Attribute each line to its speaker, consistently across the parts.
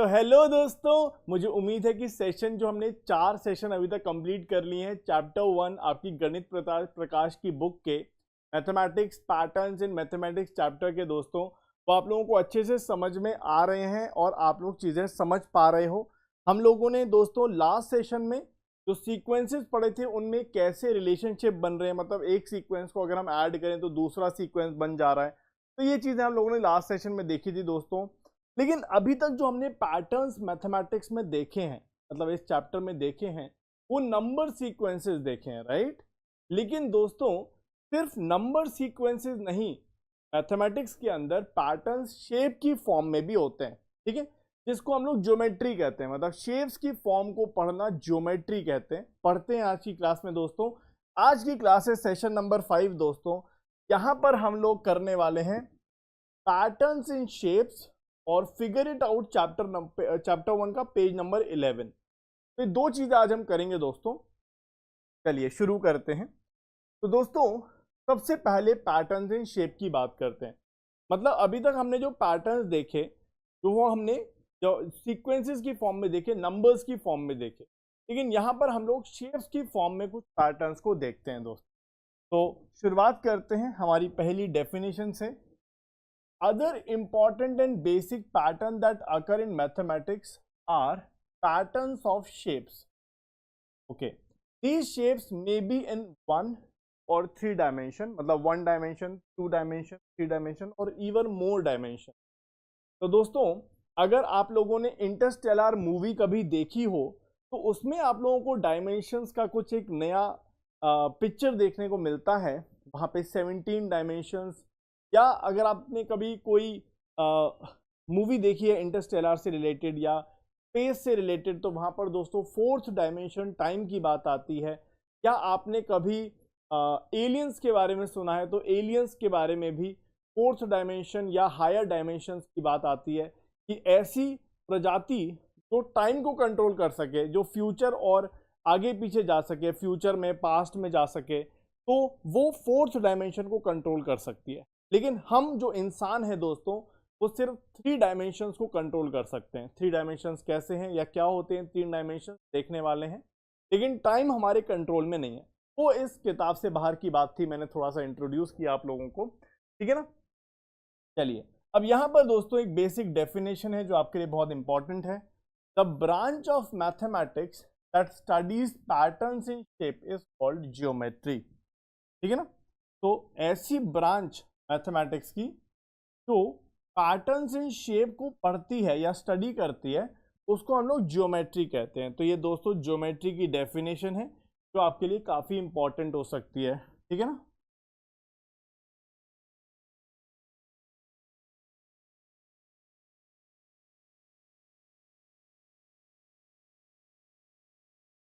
Speaker 1: तो हेलो दोस्तों, मुझे उम्मीद है कि सेशन जो हमने 4 सेशन अभी तक कंप्लीट कर लिए हैं चैप्टर 1 आपकी गणित प्रकाश की बुक के mathematics patterns in mathematics chapter के दोस्तों, वो आप लोगों को अच्छे से समझ में आ रहे हैं और आप लोग चीज़ें समझ पा रहे हो। हम लोगों ने दोस्तों लास्ट सेशन में जो सीक्वेंसेस पढ़े थे उनमें कैसे रिलेशनशिप बन रहे हैं, मतलब एक सीक्वेंस को अगर हम ऐड करें तो दूसरा सीक्वेंस बन जा रहा है। तो ये चीज़ें हम लोगों ने लास्ट सेशन में देखी थी दोस्तों। लेकिन अभी तक जो हमने पैटर्न्स मैथमेटिक्स में देखे हैं, मतलब इस चैप्टर में देखे हैं, वो नंबर सीक्वेंसेस देखे हैं, राइट। लेकिन दोस्तों सिर्फ नंबर सीक्वेंसेस नहीं, मैथमेटिक्स के अंदर पैटर्न्स शेप की फॉर्म में भी होते हैं, ठीक है, जिसको हम लोग ज्योमेट्री कहते हैं। मतलब शेप्स की फॉर्म को पढ़ना ज्योमेट्री कहते हैं। पढ़ते हैं आज की क्लास में दोस्तों। आज की क्लास है सेशन नंबर 5 दोस्तों। यहाँ पर हम लोग करने वाले हैं पैटर्न्स इन शेप्स और फिगर इट आउट चैप्टर 1 का पेज नंबर 11। तो ये दो चीजें आज हम करेंगे दोस्तों। चलिए शुरू करते हैं। तो दोस्तों सबसे पहले पैटर्न्स इन शेप की बात करते हैं। मतलब अभी तक हमने जो पैटर्न्स देखे, तो वो हमने जो सीक्वेंसेस की फॉर्म में देखे, नंबर्स की फॉर्म में देखे, लेकिन यहाँ पर हम लोग शेप्स की फॉर्म में कुछ पैटर्न्स को देखते हैं दोस्तों। तो शुरुआत करते हैं हमारी पहली डेफिनेशन से। Other important and basic patterns that occur in mathematics are patterns of shapes. Okay, these shapes may be in 1 or 3 dimension, मतलब 1 dimension, 2 dimension, 3 dimension और even more dimension. तो दोस्तों अगर आप लोगों ने इंटरस्टेलर मूवी कभी देखी हो तो उसमें आप लोगों को डायमेंशंस का कुछ एक नया पिक्चर देखने को मिलता है। वहाँ पे 17 डायमेंशंस, या अगर आपने कभी कोई मूवी देखी है इंटरस्टेलर से रिलेटेड या स्पेस से रिलेटेड, तो वहाँ पर दोस्तों 4th डायमेंशन टाइम की बात आती है। या आपने कभी एलियंस के बारे में सुना है तो एलियंस के बारे में भी 4th डायमेंशन या हायर डायमेंशंस की बात आती है कि ऐसी प्रजाति जो टाइम को कंट्रोल कर सके, जो फ्यूचर और आगे पीछे जा सके, फ्यूचर में पास्ट में जा सके, तो वो 4th डायमेंशन को कंट्रोल कर सकती है। लेकिन हम जो इंसान है दोस्तों वो सिर्फ 3 डायमेंशंस को कंट्रोल कर सकते हैं। 3 डायमेंशंस कैसे हैं या क्या होते हैं 3 डायमेंशंस देखने वाले हैं, लेकिन टाइम हमारे कंट्रोल में नहीं है। वो इस किताब से बाहर की बात थी, मैंने थोड़ा सा इंट्रोड्यूस किया आप लोगों को, ठीक है ना। चलिए अब यहाँ पर दोस्तों एक बेसिक डेफिनेशन है जो आपके लिए बहुत इंपॉर्टेंट है। The branch of mathematics that studies patterns in shape is called geometry, ठीक है ना। तो ऐसी ब्रांच मैथमेटिक्स की जो पैटर्न्स इन शेप को पढ़ती है या स्टडी करती है उसको हम लोग ज्योमेट्री कहते हैं। तो ये दोस्तों ज्योमेट्री की डेफिनेशन है जो आपके लिए काफ़ी इंपॉर्टेंट हो सकती है, ठीक है ना।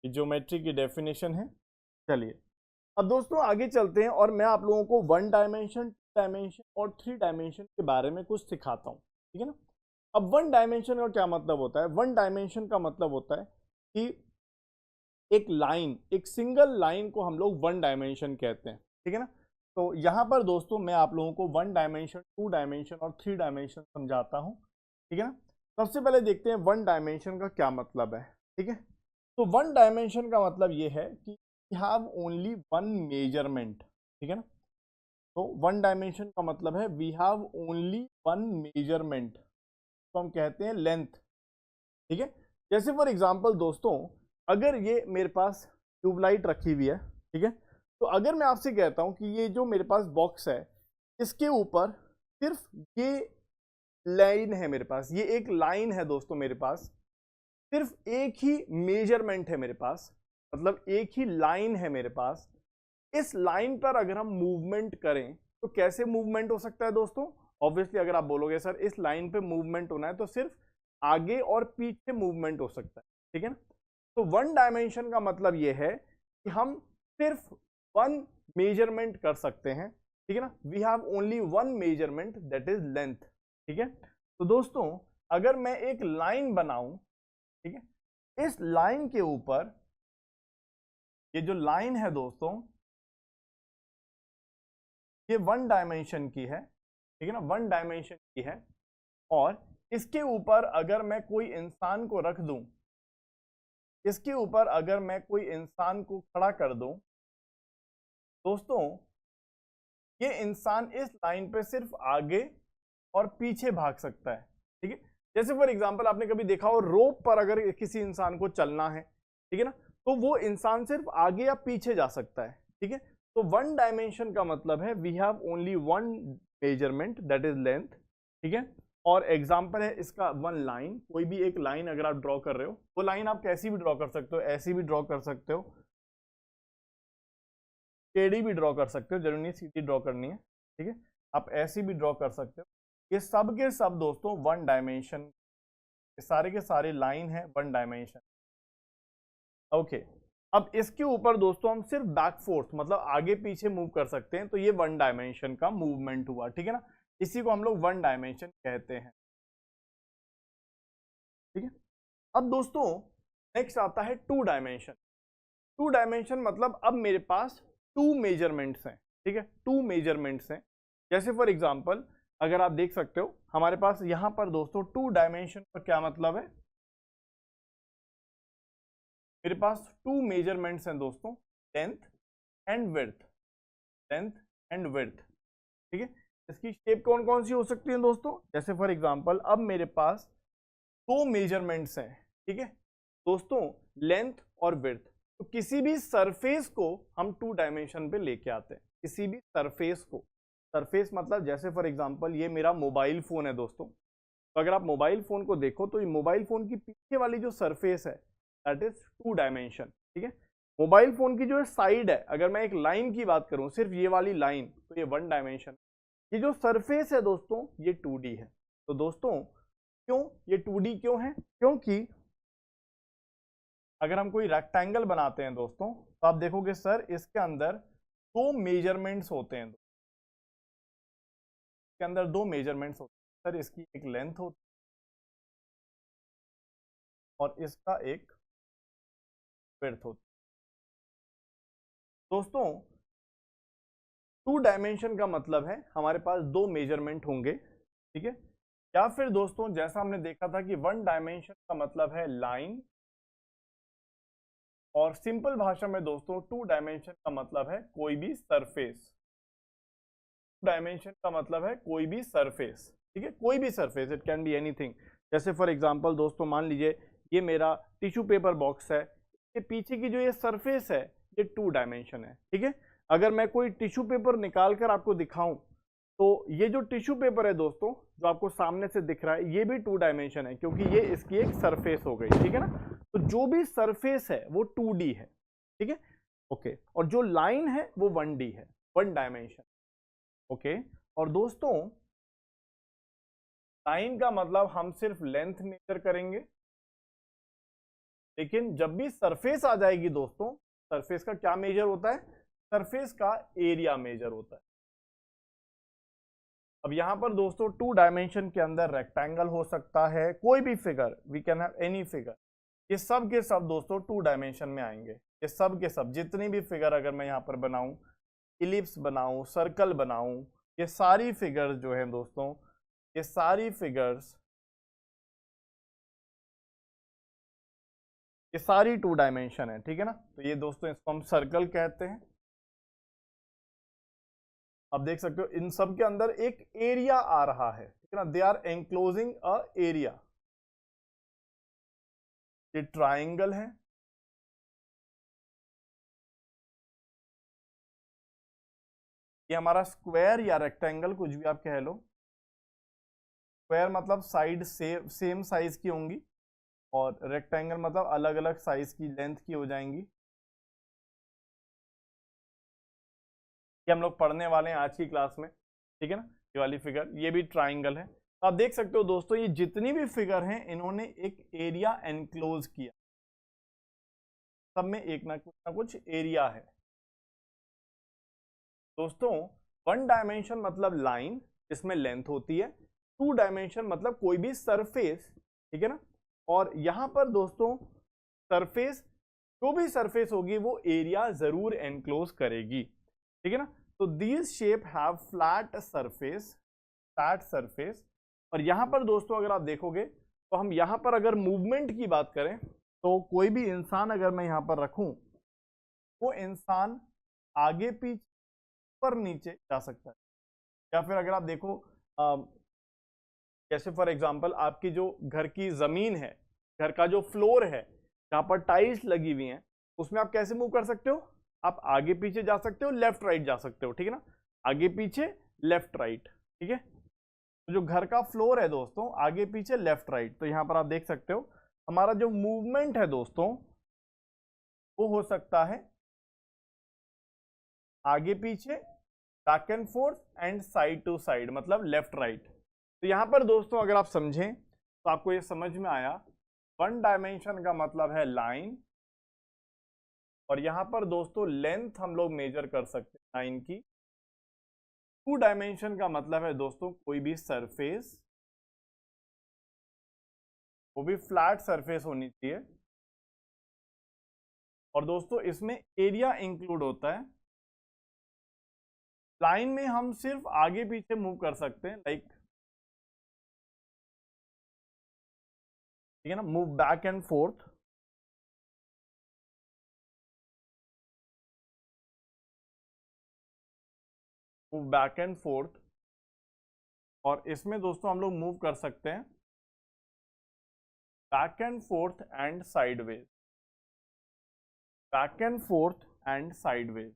Speaker 1: ये ज्योमेट्री की डेफिनेशन है। चलिए अब दोस्तों आगे चलते हैं और मैं आप लोगों को 1 डायमेंशन, 2 डायमेंशन और 3 डायमेंशन के बारे में कुछ सिखाता हूँ, ठीक है ना। अब 1 डायमेंशन का क्या मतलब होता है? 1 डायमेंशन का मतलब होता है कि एक लाइन, एक सिंगल लाइन को हम लोग 1 डायमेंशन कहते हैं, ठीक है ना। तो यहाँ पर दोस्तों मैं आप लोगों को 1 डायमेंशन, 2 डायमेंशन और 3 डायमेंशन समझाता हूँ, ठीक है ना। सबसे पहले देखते हैं 1 डायमेंशन का क्या मतलब है, ठीक है। तो 1 डायमेंशन का मतलब ये है कि we have only one measurement, ठीक है ना। तो 1 डायमेंशन का मतलब है we have only one measurement, तो हम कहते हैं लेंथ, ठीक है। जैसे फॉर एग्जांपल दोस्तों अगर ये मेरे पास ट्यूबलाइट रखी हुई है, ठीक है, तो अगर मैं आपसे कहता हूं कि ये जो मेरे पास बॉक्स है इसके ऊपर सिर्फ ये लाइन है, मेरे पास ये एक लाइन है दोस्तों, मेरे पास सिर्फ एक ही मेजरमेंट है मेरे पास, मतलब एक ही लाइन है मेरे पास। इस लाइन पर अगर हम मूवमेंट करें तो कैसे मूवमेंट हो सकता है दोस्तों? ऑब्वियसली अगर आप बोलोगे सर इस लाइन पे मूवमेंट होना है तो सिर्फ आगे और पीछे मूवमेंट हो सकता है, ठीक है ना। तो 1 डायमेंशन का मतलब ये है कि हम सिर्फ 1 मेजरमेंट कर सकते हैं, ठीक है ना। We have only 1 measurement that is length, ठीक है। तो दोस्तों अगर मैं एक लाइन बनाऊं, ठीक है, इस लाइन के ऊपर ये जो लाइन है दोस्तों ये 1 डायमेंशन की है, ठीक है ना, 1 डायमेंशन की है। और इसके ऊपर अगर मैं कोई इंसान को रख दूं, इसके ऊपर अगर मैं कोई इंसान को खड़ा कर दूं दोस्तों, ये इंसान इस लाइन पे सिर्फ आगे और पीछे भाग सकता है। ठीक है, जैसे फॉर एग्जांपल आपने कभी देखा हो रोप पर अगर किसी इंसान को चलना है, ठीक है ना, तो वो इंसान सिर्फ आगे या पीछे जा सकता है। ठीक है, तो वन डायमेंशन का मतलब है we have only one measurement that is length. ठीक है, और एग्जांपल है इसका वन लाइन, कोई भी एक लाइन अगर आप ड्रॉ कर रहे हो, वो लाइन आप कैसी भी ड्रॉ कर सकते हो, ऐसी भी ड्रॉ कर सकते हो, टेढ़ी भी ड्रॉ कर सकते हो, जरूरी नहीं सीधी ड्रॉ करनी है। ठीक है, आप ऐसी भी ड्रॉ कर सकते हो। ये सब के सब दोस्तों वन डायमेंशन, सारे के सारे लाइन है वन डायमेंशन। ओके, अब इसके ऊपर दोस्तों हम सिर्फ बैक फोर्थ मतलब आगे पीछे मूव कर सकते हैं, तो ये वन डायमेंशन का मूवमेंट हुआ। ठीक है ना, इसी को हम लोग वन डायमेंशन कहते हैं। ठीक है, अब दोस्तों नेक्स्ट आता है टू डायमेंशन। टू डायमेंशन मतलब अब मेरे पास टू मेजरमेंट्स हैं। ठीक है, टू मेजरमेंट्स हैं। जैसे फॉर एग्जांपल अगर आप देख सकते हो हमारे पास यहां पर दोस्तों टू डायमेंशन का क्या मतलब है, मेरे पास टू मेजरमेंट्स हैं दोस्तों, length and width, length and width. ठीक है, इसकी शेप कौन कौन सी हो सकती है दोस्तों, जैसे फॉर एग्जांपल अब मेरे पास दो मेजरमेंट्स हैं। ठीक है दोस्तों, लेंथ और विड्थ, तो किसी भी सरफेस को हम टू डायमेंशन पे लेके आते हैं, किसी भी सरफेस को। सरफेस मतलब जैसे फॉर एग्जांपल ये मेरा मोबाइल फोन है दोस्तों, तो अगर आप मोबाइल फोन को देखो तो ये मोबाइल फोन की पीछे वाली जो सरफेस है दैट इज टू डायमेंशन। ठीक है, मोबाइल फोन की जो साइड है, अगर मैं एक लाइन की बात करूं, सिर्फ ये वाली लाइन, तो ये वन डायमेंशन। ये जो सरफेस है दोस्तों ये 2D है। तो दोस्तों क्यों ये 2D क्यों है, क्योंकि अगर हम कोई रेक्टेंगल बनाते हैं दोस्तों, तो आप देखोगे सर इसके अंदर दो मेजरमेंट्स होते हैं, इसके अंदर दो मेजरमेंट्स होते हैं सर, इसकी एक लेंथ होती है और इसका एक विड्थ होती है। दोस्तों टू डायमेंशन का मतलब है हमारे पास दो मेजरमेंट होंगे। ठीक है, या फिर दोस्तों जैसा हमने देखा था कि वन डायमेंशन का मतलब है लाइन, और सिंपल भाषा में दोस्तों टू डायमेंशन का मतलब है कोई भी सरफेस। डायमेंशन का मतलब है कोई भी सरफेस। ठीक है, कोई भी surface, it can be anything. जैसे फॉर एग्जांपल दोस्तों मान लीजिए ये मेरा टिश्यू पेपर बॉक्स है, ये पीछे की जो ये सरफेस है ये टू डायमेंशन है। ठीक है, अगर मैं कोई टिश्यू पेपर निकाल कर आपको दिखाऊं, तो ये जो टिश्यू पेपर है दोस्तों जो आपको सामने से दिख रहा है, ये भी टू डायमेंशन है, क्योंकि ये इसकी एक सरफेस हो गई। ठीक है ना, तो जो भी सरफेस है वो 2D है। ठीक है, ओके, और जो लाइन है वो 1D है, वन डायमेंशन। ओके, और दोस्तों लाइन का मतलब हम सिर्फ लेंथ मेजर करेंगे, लेकिन जब भी सरफेस आ जाएगी दोस्तों, सरफेस का क्या मेजर होता है, सरफेस का एरिया मेजर होता है। अब यहां पर दोस्तों टू डायमेंशन के अंदर रेक्टेंगल हो सकता है, कोई भी figure, we can have any figure, ये सब के सब दोस्तों टू डायमेंशन में आएंगे। ये सब के सब जितनी भी फिगर अगर मैं यहाँ पर बनाऊं, इलिप्स बनाऊं, सर्कल बनाऊं, ये सारी फिगर्स जो हैं दोस्तों, ये सारी फिगर्स, ये सारी टू डायमेंशन है। ठीक है ना, तो ये दोस्तों इसको हम सर्कल कहते हैं। अब देख सकते हो इन सब के अंदर एक एरिया आ रहा है। ठीक है ना, they are enclosing a area. ये ट्राइंगल है, ये हमारा स्क्वायर या रेक्टेंगल, कुछ भी आप कह लो। स्क्वायर मतलब साइड सेम साइज की होंगी, और रेक्टेंगल मतलब अलग अलग साइज की, लेंथ की हो जाएंगी। ये हम लोग पढ़ने वाले हैं आज की क्लास में। ठीक है ना, ये वाली फिगर ये भी ट्राइंगल है। तो आप देख सकते हो दोस्तों ये जितनी भी फिगर हैं इन्होंने एक एरिया एनक्लोज किया, सब में एक ना कुछ एरिया है। दोस्तों वन डायमेंशन मतलब लाइन जिसमें लेंथ होती है, टू डायमेंशन मतलब कोई भी सरफेस। ठीक है ना, और यहां पर दोस्तों सरफेस, जो भी सरफेस होगी वो एरिया जरूर एनक्लोज करेगी। ठीक है ना, तो these shape have flat surface, और यहाँ पर दोस्तों अगर आप देखोगे तो हम यहाँ पर अगर मूवमेंट की बात करें तो कोई भी इंसान अगर मैं यहाँ पर रखूं, वो इंसान आगे पीछे पर नीचे जा सकता है। या फिर अगर आप देखो जैसे फॉर एग्जांपल आपकी जो घर की जमीन है, घर का जो फ्लोर है जहां पर टाइल्स लगी हुई हैं, उसमें आप कैसे मूव कर सकते हो? आप आगे पीछे जा सकते हो, लेफ्ट राइट जा सकते हो, ठीक है ना? आगे पीछे लेफ्ट राइट, ठीक है। तो जो घर का फ्लोर है दोस्तों, आगे पीछे लेफ्ट राइट, तो यहां पर आप देख सकते हो हमारा जो मूवमेंट है दोस्तों वो हो सकता है आगे पीछे, back and forth and side to side, मतलब लेफ्ट राइट। तो यहां पर दोस्तों अगर आप समझें तो आपको ये समझ में आया, वन डायमेंशन का मतलब है लाइन, और यहां पर दोस्तों लेंथ हम लोग मेजर कर सकते हैं लाइन की। टू डायमेंशन का मतलब है दोस्तों कोई भी सरफेस, वो भी फ्लैट सरफेस होनी चाहिए, और दोस्तों इसमें एरिया इंक्लूड होता है। लाइन में हम सिर्फ आगे पीछे मूव कर सकते हैं, लाइक, ठीक है ना, move back and fourth, move back and fourth, और इसमें दोस्तों हम लोग मूव कर सकते हैं back and forth and sideways, back and forth and sideways.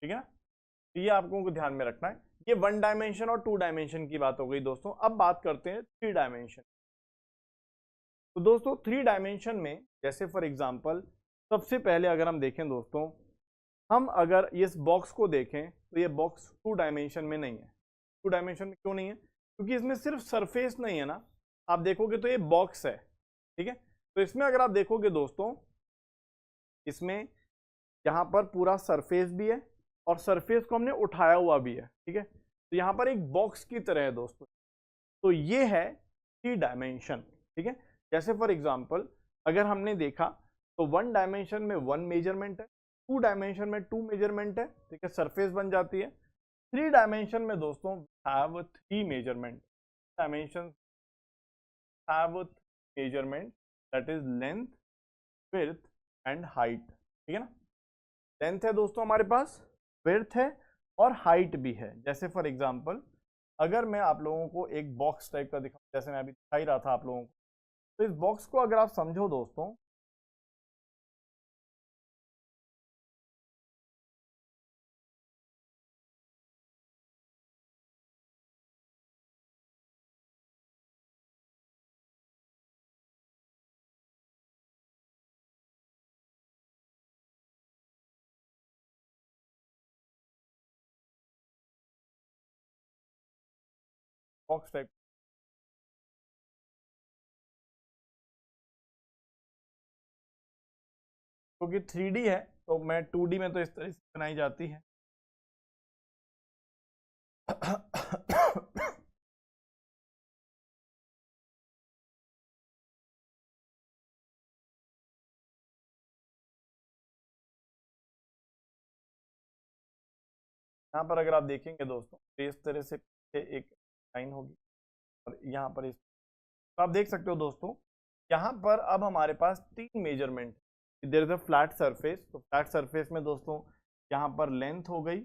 Speaker 1: ठीक है ना? ये आपको ध्यान में रखना है। ये वन डायमेंशन और टू डायमेंशन की बात हो गई दोस्तों। अब बात करते हैं थ्री डायमेंशन। तो दोस्तों थ्री डायमेंशन में जैसे फॉर एग्जांपल सबसे पहले अगर हम देखें दोस्तों, हम अगर इस बॉक्स को देखें तो ये बॉक्स टू डायमेंशन में नहीं है। टू डायमेंशन में क्यों नहीं है? क्योंकि इसमें सिर्फ सरफेस नहीं है ना, आप देखोगे तो ये बॉक्स है, ठीक है। तो इसमें अगर आप देखोगे दोस्तों, इसमें यहाँ पर पूरा सरफेस भी है और सरफेस को हमने उठाया हुआ भी है, ठीक है। तो यहाँ पर एक बॉक्स की तरह है दोस्तों। तो ये है थ्री डायमेंशन, ठीक है। जैसे फॉर एग्जांपल अगर हमने देखा तो वन डायमेंशन में वन मेजरमेंट है, टू डायमेंशन में टू मेजरमेंट है, ठीक है, सरफेस बन जाती है। थ्री डायमेंशन में दोस्तों have three measurement, dimension have measurement, that is length, width and height, ठीक है ना। लेंथ है दोस्तों हमारे पास, विड्थ है और हाइट भी है। जैसे फॉर एग्जांपल अगर मैं आप लोगों को एक बॉक्स टाइप का दिखाऊं, जैसे मैं अभी दिखा ही रहा था आप लोगों को, तो इस बॉक्स को अगर आप समझो दोस्तों, बॉक्स टाइप, क्योंकि 3D है तो मैं 2D में तो इस तरह से बनाई जाती है। यहाँ पर अगर आप देखेंगे दोस्तों तो इस तरह से एक लाइन होगी और यहाँ पर इस, तो आप देख सकते हो दोस्तों यहाँ पर अब हमारे पास तीन measurement, there is a flat surface. तो फ्लैट सरफेस में दोस्तों यहाँ पर लेंथ हो गई,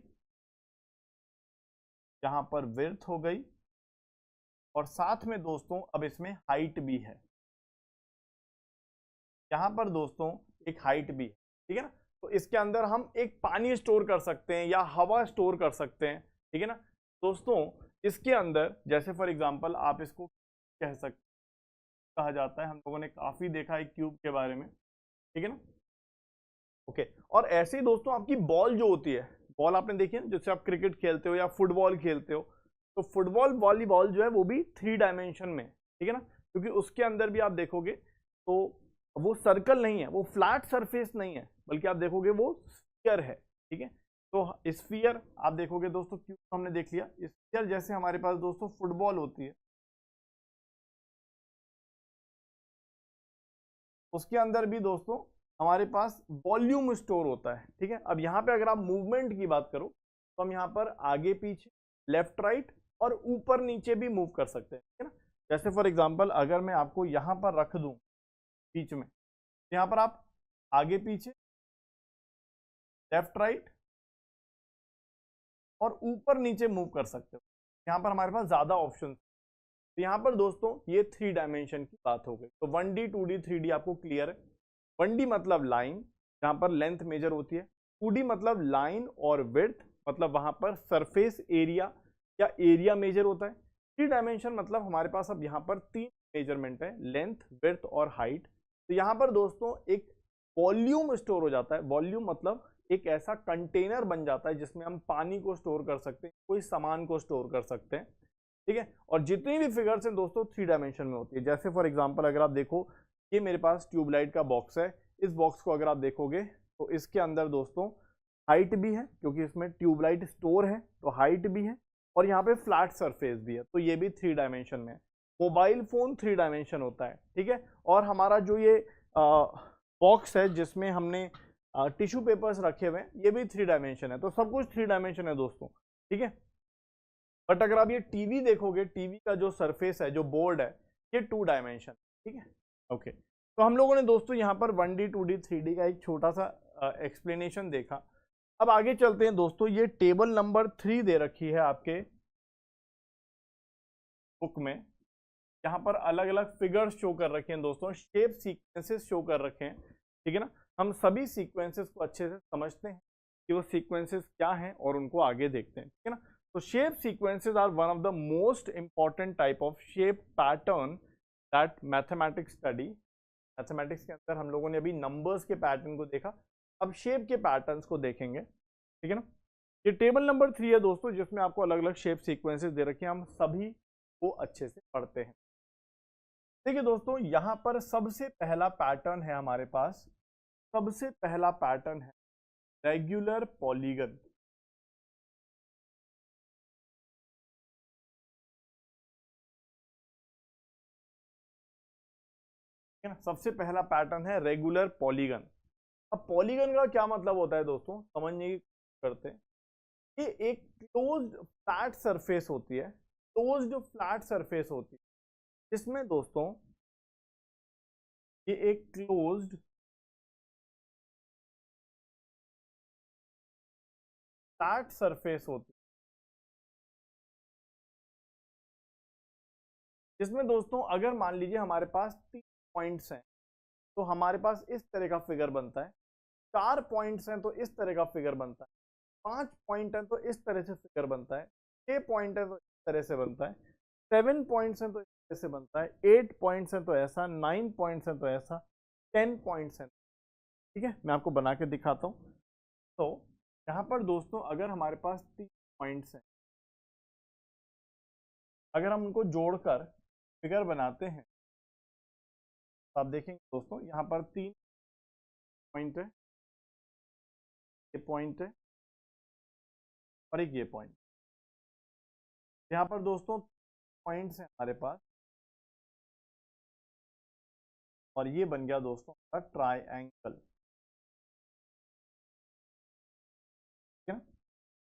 Speaker 1: यहाँ पर विड्थ हो गई, और साथ में दोस्तों अब इसमें हाइट भी है। यहाँ पर दोस्तों एक हाइट भी है, ठीक है ना। तो इसके अंदर हम एक पानी स्टोर कर सकते हैं या हवा स्टोर कर सकते हैं, ठीक है ना दोस्तों। इसके अंदर जैसे फॉर एग्जांपल आप इसको कह सकते, कहा जाता है, हम लोगों ने काफी देखा है क्यूब के बारे में, ठीक है ना। ओके, और ऐसे ही दोस्तों आपकी बॉल जो होती है, बॉल आपने देखी है जैसे आप क्रिकेट खेलते हो या फुटबॉल खेलते हो, तो फुटबॉल वॉलीबॉल जो है वो भी थ्री डायमेंशन में, ठीक है ना। क्योंकि उसके अंदर भी आप देखोगे तो वो सर्कल नहीं है, वो फ्लैट सरफेस नहीं है, बल्कि आप देखोगे वो स्फीयर है, ठीक है। तो स्फीयर आप देखोगे दोस्तों, क्यों हमने देख लिया स्फीयर, जैसे हमारे पास दोस्तों फुटबॉल होती है, उसके अंदर भी दोस्तों हमारे पास वॉल्यूम स्टोर होता है, ठीक है। अब यहाँ पे अगर आप मूवमेंट की बात करो तो हम यहाँ पर आगे पीछे, लेफ्ट राइट और ऊपर नीचे भी मूव कर सकते हैं, ठीक है ना। जैसे फॉर एग्जांपल अगर मैं आपको यहाँ पर रख दूं बीच में, यहाँ पर आप आगे पीछे, लेफ्ट राइट और ऊपर नीचे मूव कर सकते हो। यहाँ पर हमारे पास ज्यादा ऑप्शन। तो यहाँ पर दोस्तों ये 3 डायमेंशन की बात हो गई। तो 1D 2D 3D आपको क्लियर है। 1D मतलब लाइन, जहां पर लेंथ मेजर होती है। 2D मतलब लाइन और विड्थ, मतलब वहां पर सरफेस एरिया या एरिया मेजर होता है। 3 डायमेंशन मतलब हमारे पास अब यहाँ पर 3 मेजरमेंट है, लेंथ, विड्थ और हाइट। तो यहाँ पर दोस्तों एक वॉल्यूम स्टोर हो जाता है। वॉल्यूम मतलब एक ऐसा कंटेनर बन जाता है जिसमें हम पानी को स्टोर कर सकते हैं, कोई सामान को स्टोर कर सकते हैं, ठीक है। और जितनी भी फिगर्स हैं दोस्तों 3 डायमेंशन में होती है। जैसे फॉर एग्जांपल अगर आप देखो, ये मेरे पास ट्यूबलाइट का बॉक्स है। इस बॉक्स को अगर आप देखोगे तो इसके अंदर दोस्तों हाइट भी है, क्योंकि इसमें ट्यूबलाइट स्टोर है तो हाइट भी है, और यहाँ पे फ्लैट सरफेस भी है, तो ये भी 3 डायमेंशन में है। मोबाइल फोन 3 डायमेंशन होता है, ठीक है। और हमारा जो ये बॉक्स है जिसमें हमने टिश्यू पेपर्स रखे हुए हैं, ये भी 3 डायमेंशन है। तो सब कुछ 3 डायमेंशन है दोस्तों, ठीक है। बट अगर आप ये टीवी देखोगे, टीवी का जो सरफेस है, जो बोर्ड है, ये 2 डायमेंशन, ठीक है। ओके, तो हम लोगों ने दोस्तों यहाँ पर 1D 2D 3D का एक छोटा सा एक्सप्लेनेशन देखा। अब आगे चलते हैं दोस्तों। ये टेबल नंबर 3 दे रखी है आपके बुक में। यहाँ पर अलग अलग फिगर्स शो कर रखे हैं दोस्तों, शेप सीक्वेंसेस शो कर रखे हैं, ठीक है ना। हम सभी सीक्वेंसेस को अच्छे से समझते हैं कि वो सीक्वेंसेस क्या हैं और उनको आगे देखते हैं, ठीक है ना। तो shape sequences are one of the most important type of shape pattern that mathematics study. Mathematics के अंदर हम लोगों ने अभी नंबर्स के पैटर्न को देखा, अब शेप के पैटर्न्स को देखेंगे, ठीक है ना। ये टेबल नंबर 3 है दोस्तों, जिसमें आपको अलग अलग शेप सीक्वेंसेस दे रखे हैं, हम सभी को अच्छे से पढ़ते हैं। देखिए दोस्तों, यहां पर सबसे पहला पैटर्न है हमारे पास, सबसे पहला पैटर्न है रेगुलर पॉलीगन। ठीक है ना, सबसे पहला पैटर्न है रेगुलर पॉलीगन। अब पॉलीगन का क्या मतलब होता है दोस्तों, समझने की करते हैं। ये एक क्लोज्ड फ्लैट सरफेस होती है, क्लोज्ड फ्लैट सरफेस होती है, इसमें दोस्तों ये एक क्लोज्ड फ्लैट सरफेस होती है, जिसमें दोस्तों अगर मान लीजिए हमारे पास 3 पॉइंट्स हैं तो हमारे पास इस तरह का फिगर बनता है। 4 पॉइंट्स हैं तो इस तरह का फिगर बनता है। 5 पॉइंट है तो इस तरह से फिगर बनता है। 6 पॉइंट है तो इस तरह से बनता है। 7 पॉइंट्स हैं तो इस तरह से बनता है। 8 पॉइंट्स हैं तो ऐसा। 9 पॉइंट्स हैं तो ऐसा। 10 पॉइंट्स हैं, ठीक है। मैं आपको बना के दिखाता हूँ। तो यहाँ पर दोस्तों अगर हमारे पास 3 पॉइंट्स हैं, अगर हम उनको जोड़कर फिगर बनाते हैं तो आप देखेंगे दोस्तों यहाँ पर 3 पॉइंट है, ये पॉइंट है और एक ये पॉइंट। यहाँ पर दोस्तों पॉइंट्स हैं हमारे पास, और ये बन गया दोस्तों हमारा ट्राइएंगल, ठीक है।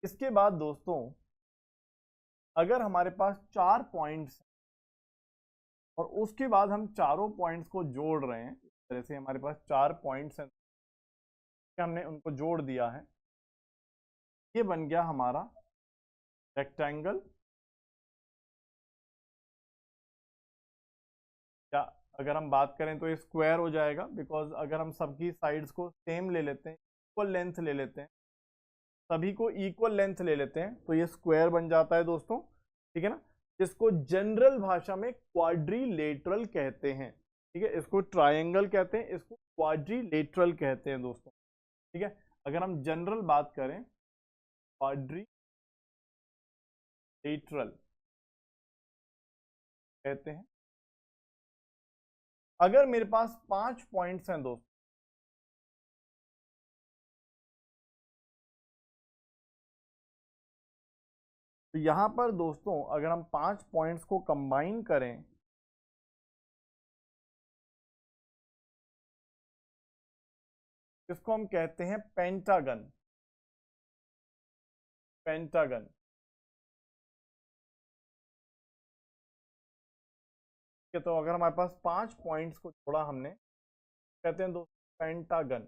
Speaker 1: इसके बाद दोस्तों अगर हमारे पास 4 पॉइंट्स और उसके बाद हम चारों पॉइंट्स को जोड़ रहे हैं, इस तरह से हमारे पास 4 पॉइंट्स हैं, हमने उनको जोड़ दिया है, ये बन गया हमारा रेक्टेंगल, या अगर हम बात करें तो ये स्क्वायर हो जाएगा, बिकॉज अगर हम सबकी साइड्स को सेम ले लेते हैं, इक्वल लेंथ ले लेते हैं, सभी को इक्वल लेंथ ले लेते हैं, तो ये स्क्वायर बन जाता है दोस्तों, ठीक है ना। जिसको जनरल भाषा में क्वाड्रिलेटरल कहते हैं, ठीक है। इसको ट्रायंगल कहते हैं, इसको क्वाड्रिलेटरल कहते हैं दोस्तों, ठीक है। अगर हम जनरल बात करें, क्वाड्रिलेटरल कहते हैं। अगर मेरे पास 5 पॉइंट्स हैं दोस्तों, तो यहां पर दोस्तों अगर हम 5 पॉइंट्स को कंबाइन करें इसको हम कहते हैं पेंटागन। पेंटागन, तो अगर हमारे पास 5 पॉइंट्स को जोड़ा हमने, कहते हैं दोस्तों पेंटागन।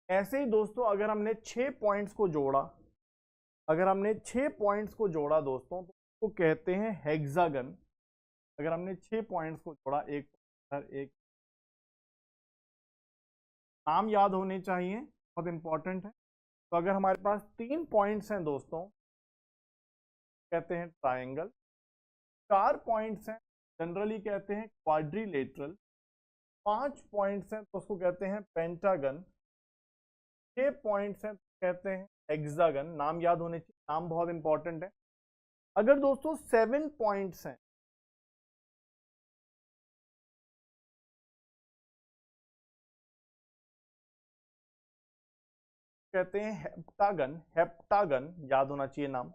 Speaker 1: ऐसे ही दोस्तों अगर हमने 6 पॉइंट्स को जोड़ा, अगर हमने 6 पॉइंट्स को जोड़ा दोस्तों, तो उसको कहते हैं हेक्सागन। अगर हमने 6 पॉइंट्स को जोड़ा, एक एक, नाम याद होने चाहिए, बहुत इंपॉर्टेंट है। तो अगर हमारे पास 3 पॉइंट्स हैं दोस्तों, कहते हैं ट्रायंगल। 4 पॉइंट्स हैं, जनरली कहते हैं क्वाड्रिलेटरल। 5 पॉइंट्स हैं तो उसको कहते हैं पेंटागन। 6 पॉइंट्स हैं तो कहते हैं हेक्सागन। नाम याद होने चाहिए, नाम बहुत इंपॉर्टेंट है। अगर दोस्तों 7 पॉइंट्स हैं, कहते हैं हेप्टागन। हेप्टागन याद होना चाहिए नाम।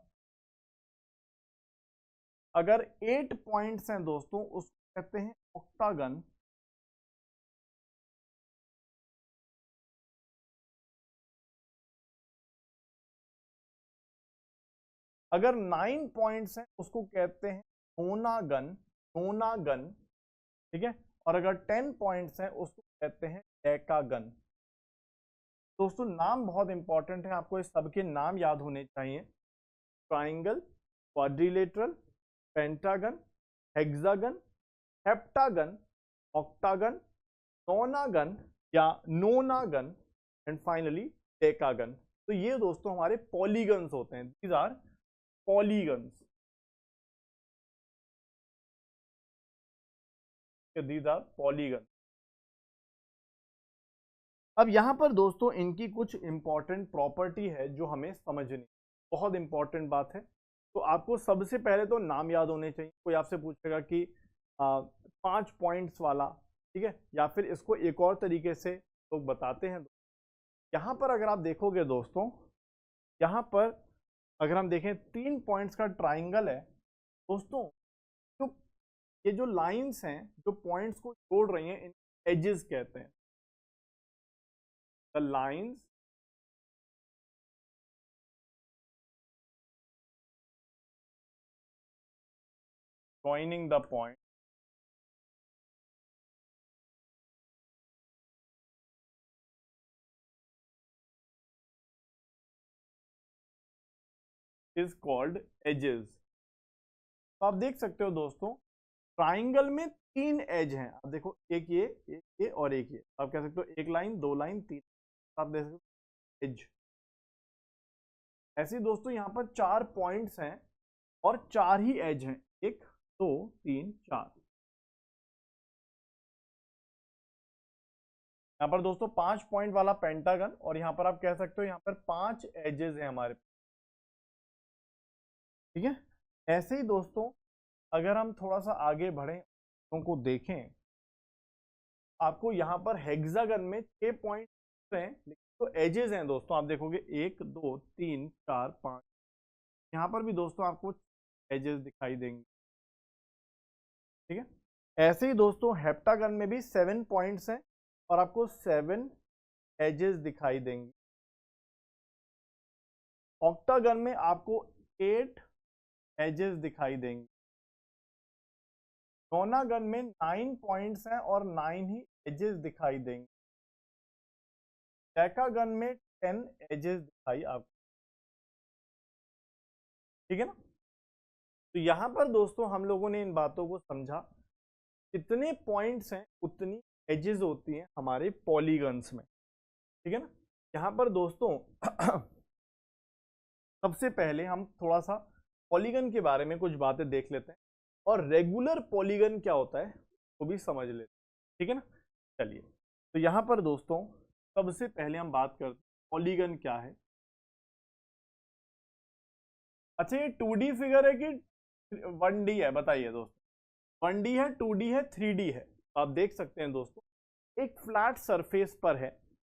Speaker 1: अगर 8 पॉइंट्स हैं दोस्तों, उसको कहते हैं ऑक्टागन। अगर 9 पॉइंट्स हैं उसको कहते हैं नोनागन। नोनागन, ठीक है। और अगर 10 पॉइंट्स हैं उसको कहते हैं डेकागन। दोस्तों नाम बहुत इंपॉर्टेंट है, आपको इस सबके नाम याद होने चाहिए। Triangle, quadrilateral, pentagon, hexagon, heptagon, octagon, नोनागन या नोनागन एंड फाइनली डेकागन। तो ये दोस्तों हमारे पॉलीगन्स होते हैं। These are polygons. These are polygon. अब यहां पर दोस्तों इनकी कुछ इंपॉर्टेंट प्रॉपर्टी है जो हमें समझनी, बहुत इंपॉर्टेंट बात है। तो आपको सबसे पहले तो नाम याद होने चाहिए। कोई आपसे पूछेगा कि 5 पॉइंट्स वाला, ठीक है, या फिर इसको एक और तरीके से लोग बताते हैं। यहाँ पर अगर आप देखोगे दोस्तों, यहाँ पर अगर हम देखें 3 पॉइंट्स का ट्राइंगल है दोस्तों, तो ये जो लाइंस हैं जो पॉइंट्स को जोड़ रही हैं, इन एजेस कहते हैं। The lines joining the point is called edges। तो आप देख सकते हो दोस्तों, ट्राइंगल में 3 एज हैं। आप देखो, एक ये और एक ये। आप कह सकते हो एक लाइन, 2 लाइन, 3, आप देख सकते हो एज। ऐसे ही दोस्तों यहाँ पर 4 पॉइंट्स हैं और 4 ही एज हैं, 1 2 3 4। यहाँ पर दोस्तों 5 पॉइंट वाला पेंटागन, और यहाँ पर आप कह सकते हो यहाँ पर 5 एजेस हैं हमारे, ठीक है। ऐसे ही दोस्तों अगर हम थोड़ा सा आगे बढ़े, उनको देखें, आपको यहाँ पर हेक्सागन में 6 पॉइंट हैं, तो एजेस हैं दोस्तों। आप देखोगे 1 2 3 4 5, यहाँ पर भी दोस्तों आपको एजेस दिखाई देंगे, ठीक है। ऐसे ही दोस्तों हेप्टागन में भी 7 पॉइंट्स हैं और आपको 7 एजेस दिखाई देंगे। ऑक्टागन में आपको 8 एजेस दिखाई देंगे। नोनागन में 9 पॉइंट्स हैं और 9 ही एजेस दिखाई देंगे। डेकागन में 10 एजेस दिखाई आपको, ठीक है ना। तो यहां पर दोस्तों हम लोगों ने इन बातों को समझा, जितने पॉइंट्स हैं उतनी एजेस होती हैं हमारे पॉलीगन्स में, ठीक है ना। यहाँ पर दोस्तों सबसे पहले हम थोड़ा सा पॉलीगन के बारे में कुछ बातें देख लेते हैं, और रेगुलर पॉलीगन क्या होता है वो भी समझ लेते हैं, ठीक है ना। चलिए, तो यहाँ पर दोस्तों सबसे पहले हम बात करते हैं पॉलीगन क्या है। अच्छा, ये 2D फिगर है कि 1D है, बताइए दोस्तों। 1D है, 2D है, 3D है। आप देख सकते हैं दोस्तों, एक फ्लैट सरफेस पर है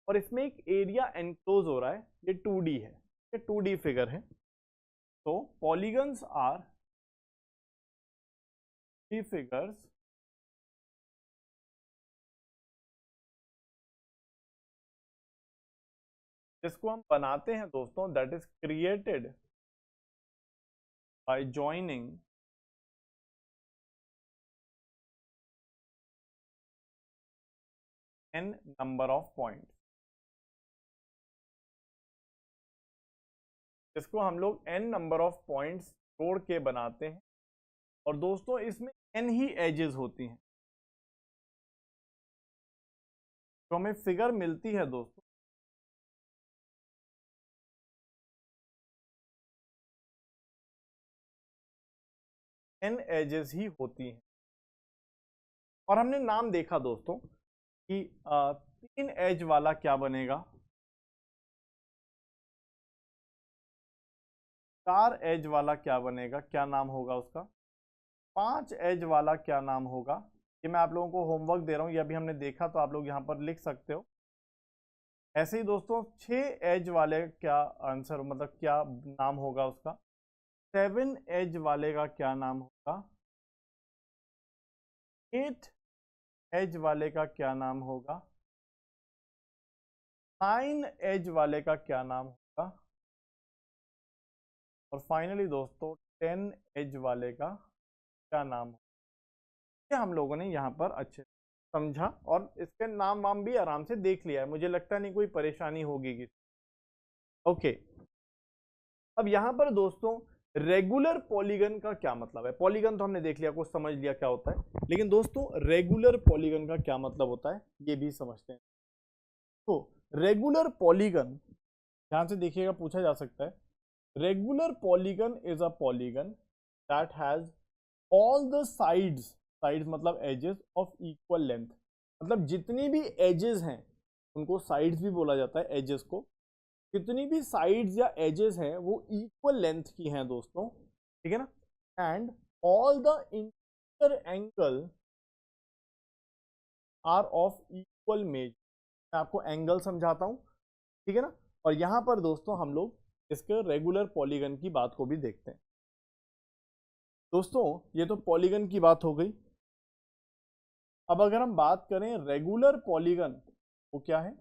Speaker 1: और इसमें एक एरिया एनक्लोज हो रहा है, ये 2D है, ये 2D फिगर है। तो पॉलीगन्स आर थ्री फिगर्स जिसको हम बनाते हैं दोस्तों, that is created by joining n number of points, जिसको हम लोग n नंबर ऑफ पॉइंट्स जोड़ के बनाते हैं। और दोस्तों इसमें n ही एजेस होती हैं। तो हमें फिगर मिलती है दोस्तों, n एजेस ही होती हैं। और हमने नाम देखा दोस्तों कि 3 एज वाला क्या बनेगा, 4 एज वाला क्या बनेगा, क्या नाम होगा उसका, 5 एज वाला क्या नाम होगा। ये मैं आप लोगों को होमवर्क दे रहा हूँ, ये अभी हमने देखा तो आप लोग यहाँ पर लिख सकते हो। ऐसे ही दोस्तों 6 एज वाले क्या आंसर, मतलब क्या नाम होगा उसका, 7 एज वाले का क्या नाम होगा, 8 एज वाले का क्या नाम होगा, 9 एज वाले का क्या नाम होगा, और फाइनली दोस्तों 10 एज वाले का क्या नाम होगा। ये हम लोगों ने यहाँ पर अच्छे समझा और इसके नाम वाम भी आराम से देख लिया है, मुझे लगता नहीं कोई परेशानी होगी। ओके, अब यहाँ पर दोस्तों रेगुलर पॉलीगन का क्या मतलब है। पॉलीगन तो हमने देख लिया, कुछ समझ लिया क्या होता है, लेकिन दोस्तों रेगुलर पॉलीगन का क्या मतलब होता है ये भी समझते हैं। तो रेगुलर पॉलीगन ध्यान से देखिएगा, पूछा जा सकता है। Regular polygon is a polygon that has all the sides, sides मतलब एजेस ऑफ इक्वल लेंथ, मतलब जितनी भी एजेस हैं उनको साइड्स भी बोला जाता है, एजेस को। जितनी भी साइड्स या एजेस हैं वो इक्वल लेंथ की हैं दोस्तों, ठीक है ना। And all the interior angle are of equal measure. मैं आपको एंगल समझाता हूं, ठीक है ना। और यहां पर दोस्तों हम लोग इसके रेगुलर पॉलीगन की बात को भी देखते हैं। दोस्तों ये तो पॉलीगन की बात हो गई। अब अगर हम बात करें रेगुलर पॉलीगन, वो क्या है।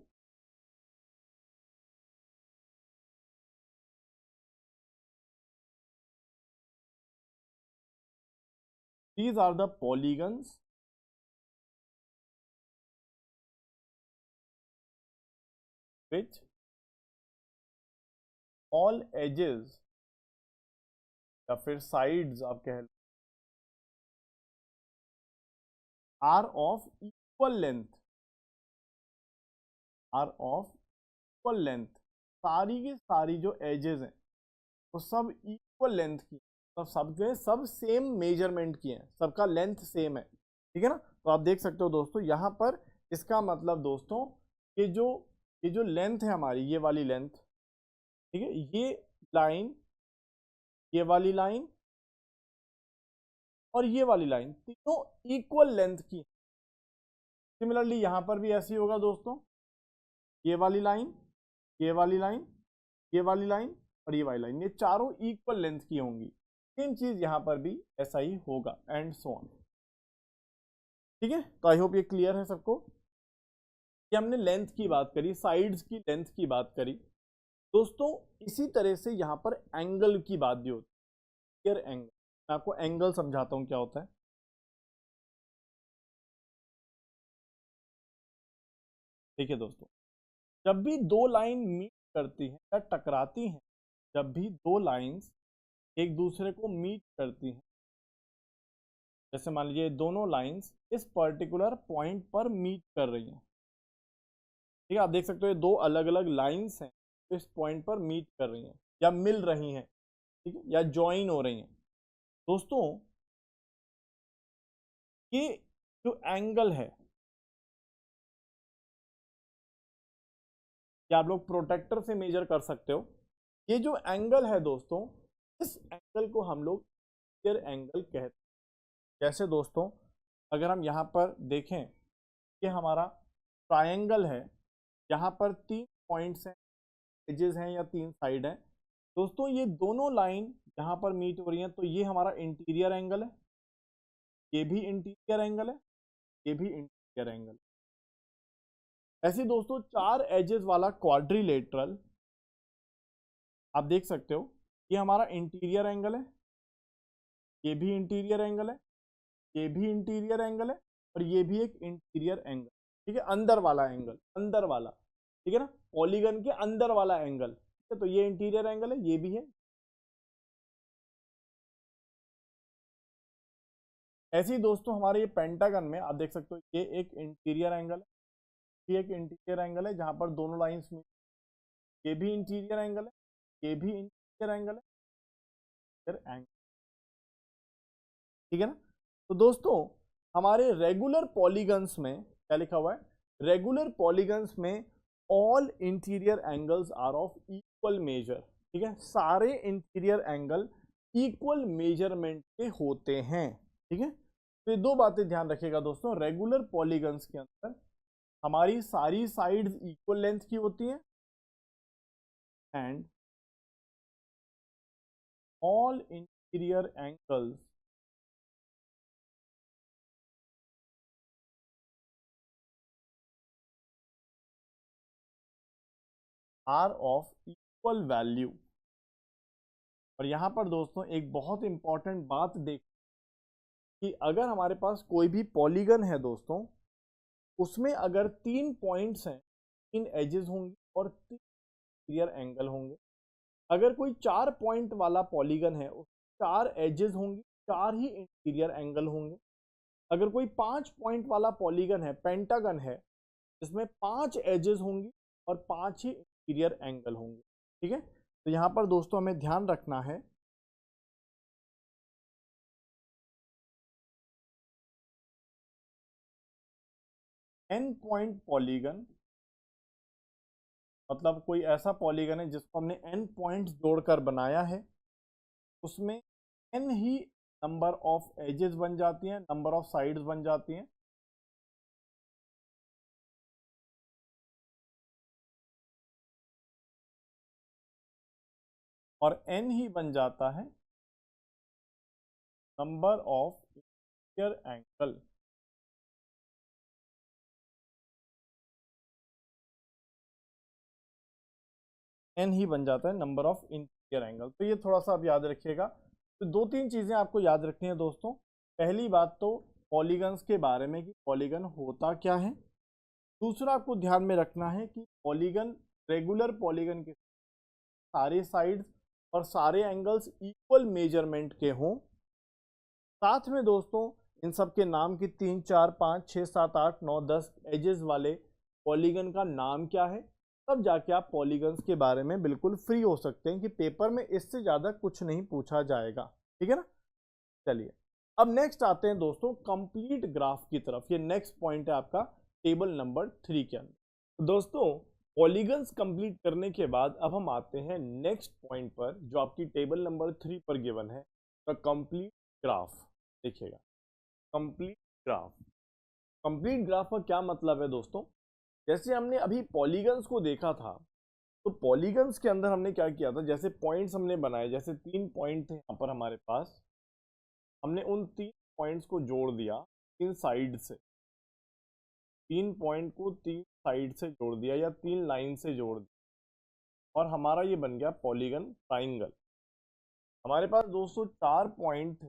Speaker 1: These are the polygons which all edges या फिर साइड्स आप कह लो are of equal length, are of equal length. सारी की सारी जो एजेस हैं वो सब इक्वल लेंथ की, तो सबके सब सेम मेजरमेंट की हैं, सबका लेंथ सेम है, ठीक है ना। तो आप देख सकते हो दोस्तों यहाँ पर, इसका मतलब दोस्तों ये जो लेंथ है हमारी, ये वाली लेंथ, ठीक है, ये लाइन, ये वाली लाइन और ये वाली लाइन तीनों इक्वल लेंथ की। सिमिलरली यहां पर भी ऐसे ही होगा दोस्तों, ये वाली लाइन, ये वाली लाइन, ये वाली लाइन और ये वाली लाइन, ये चारों इक्वल लेंथ की होंगी। सेम चीज यहां पर भी ऐसा ही होगा एंड सो ऑन, ठीक है। तो आई होप ये क्लियर है सबको कि हमने लेंथ की बात करी, साइड्स की लेंथ की बात करी दोस्तों। इसी तरह से यहां पर एंगल की बात भी होती है, एंगल। मैं आपको एंगल समझाता हूं क्या होता है। देखिए दोस्तों, जब भी दो लाइन मीट करती हैं या टकराती हैं, जब भी दो लाइंस एक दूसरे को मीट करती हैं, जैसे मान लीजिए दोनों लाइंस इस पर्टिकुलर पॉइंट पर मीट कर रही हैं, ठीक है, आप देख सकते हो ये दो अलग अलग लाइंस हैं तो इस पॉइंट पर मीट कर रही हैं या मिल रही हैं, ठीक है, या ज्वाइन हो रही हैं दोस्तों। ये जो एंगल है, या आप लोग प्रोटेक्टर से मेजर कर सकते हो, ये जो एंगल है दोस्तों, इस एंगल को हम लोग एंगल कहते हैं। जैसे दोस्तों अगर हम यहाँ पर देखें कि हमारा ट्रायंगल है, यहाँ पर 3 पॉइंट्स हैं, एजेस हैं या 3 साइड हैं दोस्तों, ये दोनों लाइन यहाँ पर मीट हो रही हैं, तो ये हमारा इंटीरियर एंगल है, ये भी इंटीरियर एंगल है, ये भी इंटीरियर एंगल। ऐसे दोस्तों 4 एजेस वाला क्वाड्रिलेटरल आप देख सकते हो ये हमारा इंटीरियर एंगल है, ये भी इंटीरियर एंगल है, ये भी इंटीरियर एंगल है, और ये भी एक इंटीरियर एंगल, ठीक है, अंदर वाला एंगल, अंदर वाला, ठीक है ना, पॉलीगन के अंदर वाला एंगल, ठीक है, तो ये इंटीरियर एंगल है, ये भी है। ऐसे ही दोस्तों हमारे ये पेंटागन में आप देख सकते हो ये एक इंटीरियर एंगल है, ये एक इंटीरियर एंगल है जहां पर दोनों लाइंस में, ये भी इंटीरियर एंगल है, ये भी इंटीरियर एंगल है, ठीक है ना। तो दोस्तों हमारे रेगुलर पॉलीगन्स में क्या लिखा हुआ है, रेगुलर पॉलीगन्स में all interior angles are of equal measure, ठीक है, सारे इंटीरियर एंगल इक्वल मेजरमेंट के होते हैं, ठीक है। तो ये दो बातें ध्यान रखिएगा दोस्तों, रेगुलर पॉलीगन्स के अंदर हमारी सारी साइड्स इक्वल लेंथ की होती हैं and all interior angles are of equal value. और यहां पर दोस्तों एक बहुत इंपॉर्टेंट बात देख कि अगर हमारे पास कोई भी पॉलीगन है दोस्तों, उसमें अगर 3 पॉइंट्स हैं, 3 एजेस होंगी और 3 इंटीरियर एंगल होंगे। अगर कोई 4 पॉइंट वाला पॉलीगन है, उस 4 एजेस होंगी, 4 ही इंटीरियर एंगल होंगे। अगर कोई 5 पॉइंट वाला पॉलीगन है, पेंटागन है, जिसमें 5 एजेस होंगी और 5 ही इंटीरियर एंगल होंगे, ठीक है। तो यहां पर दोस्तों हमें ध्यान रखना है एन पॉइंट पॉलीगन मतलब कोई ऐसा पॉलीगन है जिसको हमने एन पॉइंट्स जोड़कर बनाया है, उसमें एन ही नंबर ऑफ एजेस बन जाती हैं, नंबर ऑफ साइड्स बन जाती हैं। और एन ही बन जाता है number of interior angle. N ही बन जाता है नंबर ऑफ इंटीरियर एंगल। तो ये थोड़ा सा आप याद रखिएगा। तो 2-3 चीजें आपको याद रखनी है दोस्तों। पहली बात तो पॉलीगन्स के बारे में कि पॉलीगन होता क्या है। दूसरा आपको ध्यान में रखना है कि पॉलीगन, रेगुलर पॉलीगन के सारे साइड्स और सारे एंगल्स इक्वल मेजरमेंट के हों। साथ में दोस्तों इन सब के नाम की 3, 4, 5, 6, 7, 8, 9, 10 एजेस वाले पॉलीगन का नाम क्या है, तब जाके आप पॉलीगन्स के बारे में बिल्कुल फ्री हो सकते हैं कि पेपर में इससे ज़्यादा कुछ नहीं पूछा जाएगा, ठीक है ना। चलिए अब नेक्स्ट आते हैं दोस्तों कंप्लीट ग्राफ की तरफ। ये नेक्स्ट पॉइंट है आपका टेबल नंबर 3 के अंदर। तो दोस्तों पॉलीगन्स कंप्लीट करने के बाद अब हम आते हैं नेक्स्ट पॉइंट पर जो आपकी टेबल नंबर 3 पर गिवन है, द कंप्लीट ग्राफ। देखिएगा कंप्लीट ग्राफ, कंप्लीट ग्राफ का क्या मतलब है दोस्तों। जैसे हमने अभी पॉलीगन्स को देखा था, तो पॉलीगन्स के अंदर हमने क्या किया था, जैसे पॉइंट्स हमने बनाए, जैसे 3 पॉइंट थे यहाँ पर हमारे पास, हमने उन 3 पॉइंट्स को जोड़ दिया 3 साइड से, 3 पॉइंट को 3 साइड से जोड़ दिया या 3 लाइन से जोड़ दिया, और हमारा ये बन गया पॉलीगन ट्राइंगल। हमारे पास दोस्तों 4 पॉइंट थे,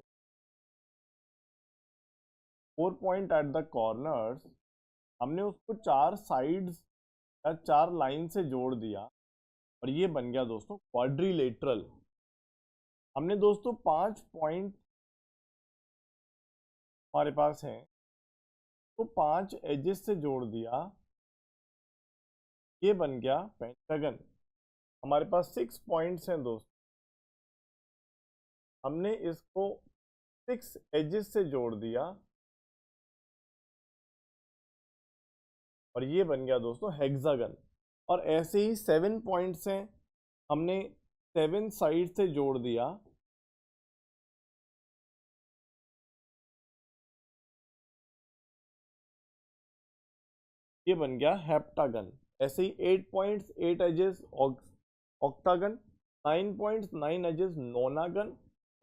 Speaker 1: 4 पॉइंट एट द कॉर्नर्स, हमने उसको 4 साइड्स या 4 लाइन से जोड़ दिया और ये बन गया दोस्तों क्वाड्रिलेटरल। हमने दोस्तों 5 पॉइंट हमारे पास हैं, तो 5 एजेस से जोड़ दिया, ये बन गया पेंटागन। हमारे पास 6 पॉइंट्स हैं दोस्तों, हमने इसको 6 एजेस से जोड़ दिया और ये बन गया दोस्तों हेक्सागन। और ऐसे ही 7 पॉइंट्स हैं, हमने 7 साइड से जोड़ दिया, ये बन गया हेप्टागन। ऐसे ही 8 points 8 edges octagon, 9 points 9 edges nonagon,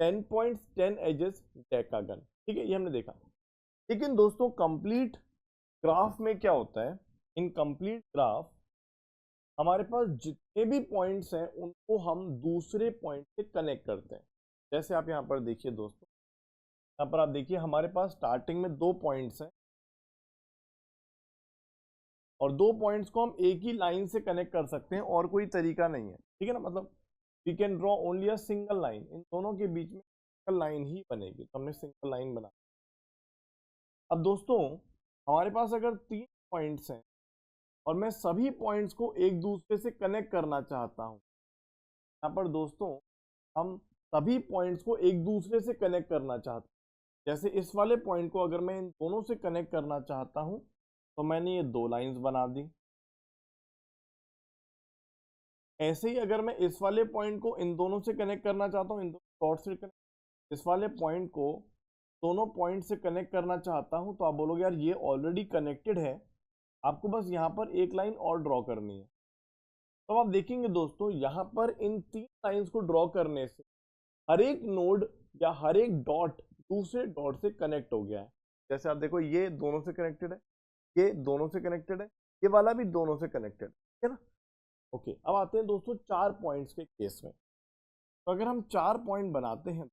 Speaker 1: 10 points 10 edges decagon, ठीक है, ये हमने देखा। लेकिन दोस्तों कंप्लीट ग्राफ में क्या होता है, इन कंप्लीट ग्राफ हमारे पास जितने भी पॉइंट्स हैं उनको हम दूसरे पॉइंट से कनेक्ट करते हैं। जैसे आप यहाँ पर देखिए दोस्तों, यहाँ पर आप देखिए हमारे पास स्टार्टिंग में 2 पॉइंट्स हैं और 2 पॉइंट्स को हम एक ही लाइन से कनेक्ट कर सकते हैं और कोई तरीका नहीं है, ठीक है ना। मतलब we can draw only a single line, इन दोनों के बीच में सिंगल लाइन ही बनेगी, तो हमने सिंगल लाइन बना। अब दोस्तों हमारे पास अगर 3 पॉइंट्स हैं और मैं सभी पॉइंट्स को एक दूसरे से कनेक्ट करना चाहता हूँ, यहाँ पर दोस्तों हम सभी पॉइंट्स को एक दूसरे से कनेक्ट करना चाहते हैं। जैसे इस वाले पॉइंट को अगर मैं इन दोनों से कनेक्ट करना चाहता हूँ तो मैंने ये 2 लाइंस बना दी। ऐसे ही अगर मैं इस वाले पॉइंट को इन दोनों से कनेक्ट करना चाहता हूँ, इन दोनों डॉट से कनेक्ट, इस वाले पॉइंट को दोनों पॉइंट से कनेक्ट करना चाहता हूँ, तो आप बोलोगे यार ये ऑलरेडी कनेक्टेड है, आपको बस यहाँ पर एक लाइन और ड्रॉ करनी है। तो आप देखेंगे दोस्तों यहाँ पर इन 3 लाइंस को ड्रॉ करने से हर एक नोड या हर एक डॉट दूसरे डॉट से कनेक्ट हो गया है। जैसे आप देखो ये दोनों से कनेक्टेड है, ये दोनों से कनेक्टेड है, ये वाला भी दोनों से कनेक्टेड है ना। ओके, अब आते हैं दोस्तों 4 पॉइंट्स के केस में। तो अगर हम 4 पॉइंट बनाते हैं,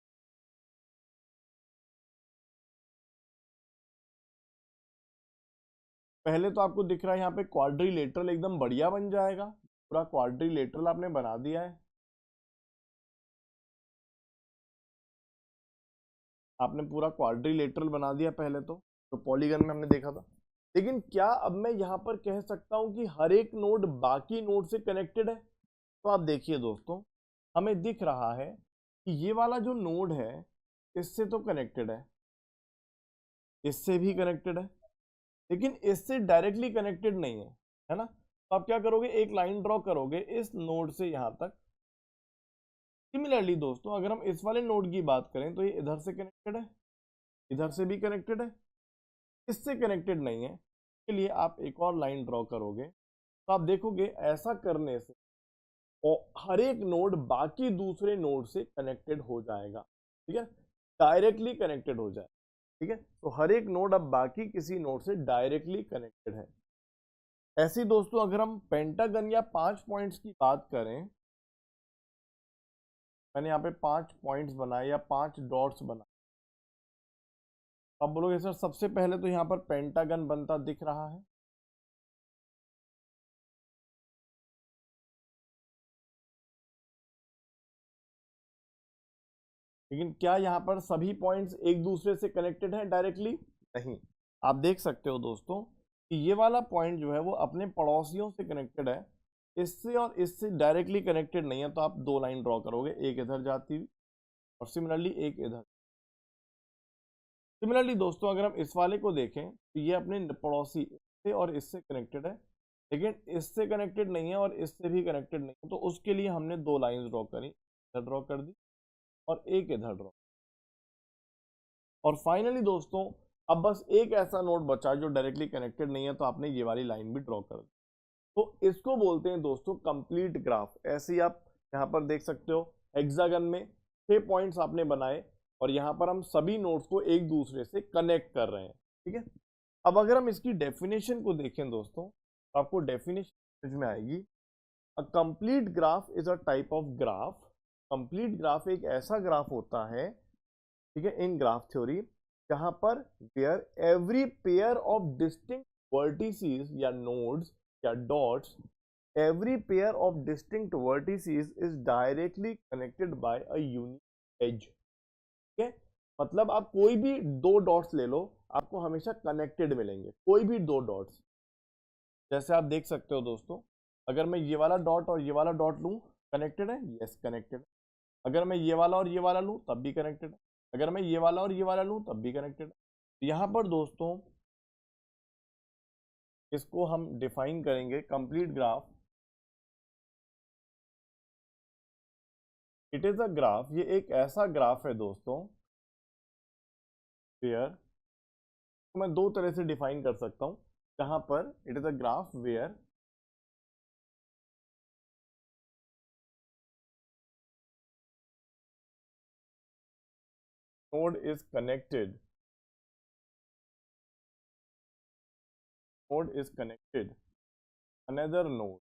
Speaker 1: पहले तो आपको दिख रहा है यहाँ पे क्वाड्रिलेटरल एकदम बढ़िया बन जाएगा, पूरा क्वाड्रिलेटरल आपने बना दिया है। आपने पूरा क्वाड्रिलेटरल बना दिया पहले तो पॉलीगन में हमने देखा था। लेकिन क्या अब मैं यहाँ पर कह सकता हूँ कि हर एक नोड बाकी नोड से कनेक्टेड है? तो आप देखिए दोस्तों, हमें दिख रहा है कि ये वाला जो नोड है इससे तो कनेक्टेड है, इससे भी कनेक्टेड है, लेकिन इससे डायरेक्टली कनेक्टेड नहीं है ना। तो आप क्या करोगे, एक लाइन ड्रॉ करोगे इस नोड से यहाँ तक। सिमिलरली दोस्तों अगर हम इस वाले नोड की बात करें तो ये इधर से कनेक्टेड है, इधर से भी कनेक्टेड है, इससे कनेक्टेड नहीं है, इसके लिए आप एक और लाइन ड्रॉ करोगे। तो आप देखोगे ऐसा करने से और हर एक नोड बाकी दूसरे नोड से कनेक्टेड हो जाएगा, ठीक है, डायरेक्टली कनेक्टेड हो जाए, ठीक है। तो हर एक नोड अब बाकी किसी नोड से डायरेक्टली कनेक्टेड है। ऐसे ही दोस्तों अगर हम पेंटागन या 5 पॉइंट्स की बात करें, मैंने यहाँ पे 5 पॉइंट्स बनाए या 5 डॉट्स बनाए। अब बोलोगे सर सबसे पहले तो यहाँ पर पेंटागन बनता दिख रहा है, लेकिन क्या यहाँ पर सभी पॉइंट्स एक दूसरे से कनेक्टेड हैं डायरेक्टली? नहीं। आप देख सकते हो दोस्तों कि ये वाला पॉइंट जो है वो अपने पड़ोसियों से कनेक्टेड है, इससे और इससे डायरेक्टली कनेक्टेड नहीं है। तो आप 2 लाइन ड्रॉ करोगे, एक इधर जाती हुई और सिमिलरली एक इधर। सिमिलरली दोस्तों अगर हम इस वाले को देखें तो ये अपने पड़ोसी इससे और इससे कनेक्टेड है, लेकिन इससे कनेक्टेड नहीं है और इससे भी कनेक्टेड नहीं है। तो उसके लिए हमने 2 लाइन ड्रॉ करी, इधर ड्रॉ कर दी और एक इधर ड्रॉ। और फाइनली दोस्तों अब बस एक ऐसा नोड बचा जो डायरेक्टली कनेक्टेड नहीं है, तो आपने ये वाली लाइन भी ड्रॉ कर दी। तो इसको बोलते हैं दोस्तों कंप्लीट ग्राफ। ऐसे ही आप यहाँ पर देख सकते हो हेक्सागन में 6 पॉइंट्स आपने बनाए और यहाँ पर हम सभी नोड्स को एक दूसरे से कनेक्ट कर रहे हैं, ठीक है। अब अगर हम इसकी डेफिनेशन को देखें दोस्तों, तो आपको डेफिनेशन समझ में आएगी। A complete graph is a type of graph. Complete graph एक ऐसा ग्राफ होता है, ठीक है, इन ग्राफ थ्योरी, जहां पर where every pair of distinct vertices या नोड्स या dots, every pair of distinct vertices is directly connected by a unique edge, ठीक है। मतलब आप कोई भी 2 डॉट्स ले लो, आपको हमेशा कनेक्टेड मिलेंगे, कोई भी 2 डॉट्स। जैसे आप देख सकते हो दोस्तों, अगर मैं ये वाला डॉट और ये वाला डॉट लूं, कनेक्टेड है, यस कनेक्टेड है। अगर मैं ये वाला और ये वाला लूं तब भी कनेक्टेड है, अगर मैं ये वाला और ये वाला लूं तब भी कनेक्टेड है। यहाँ पर दोस्तों इसको हम डिफाइन करेंगे complete graph. It is a graph, ये एक ऐसा ग्राफ है दोस्तों वेयर, तो मैं 2 तरह से डिफाइन कर सकता हूं, जहां पर it is a graph where node is connected, node is connected another node,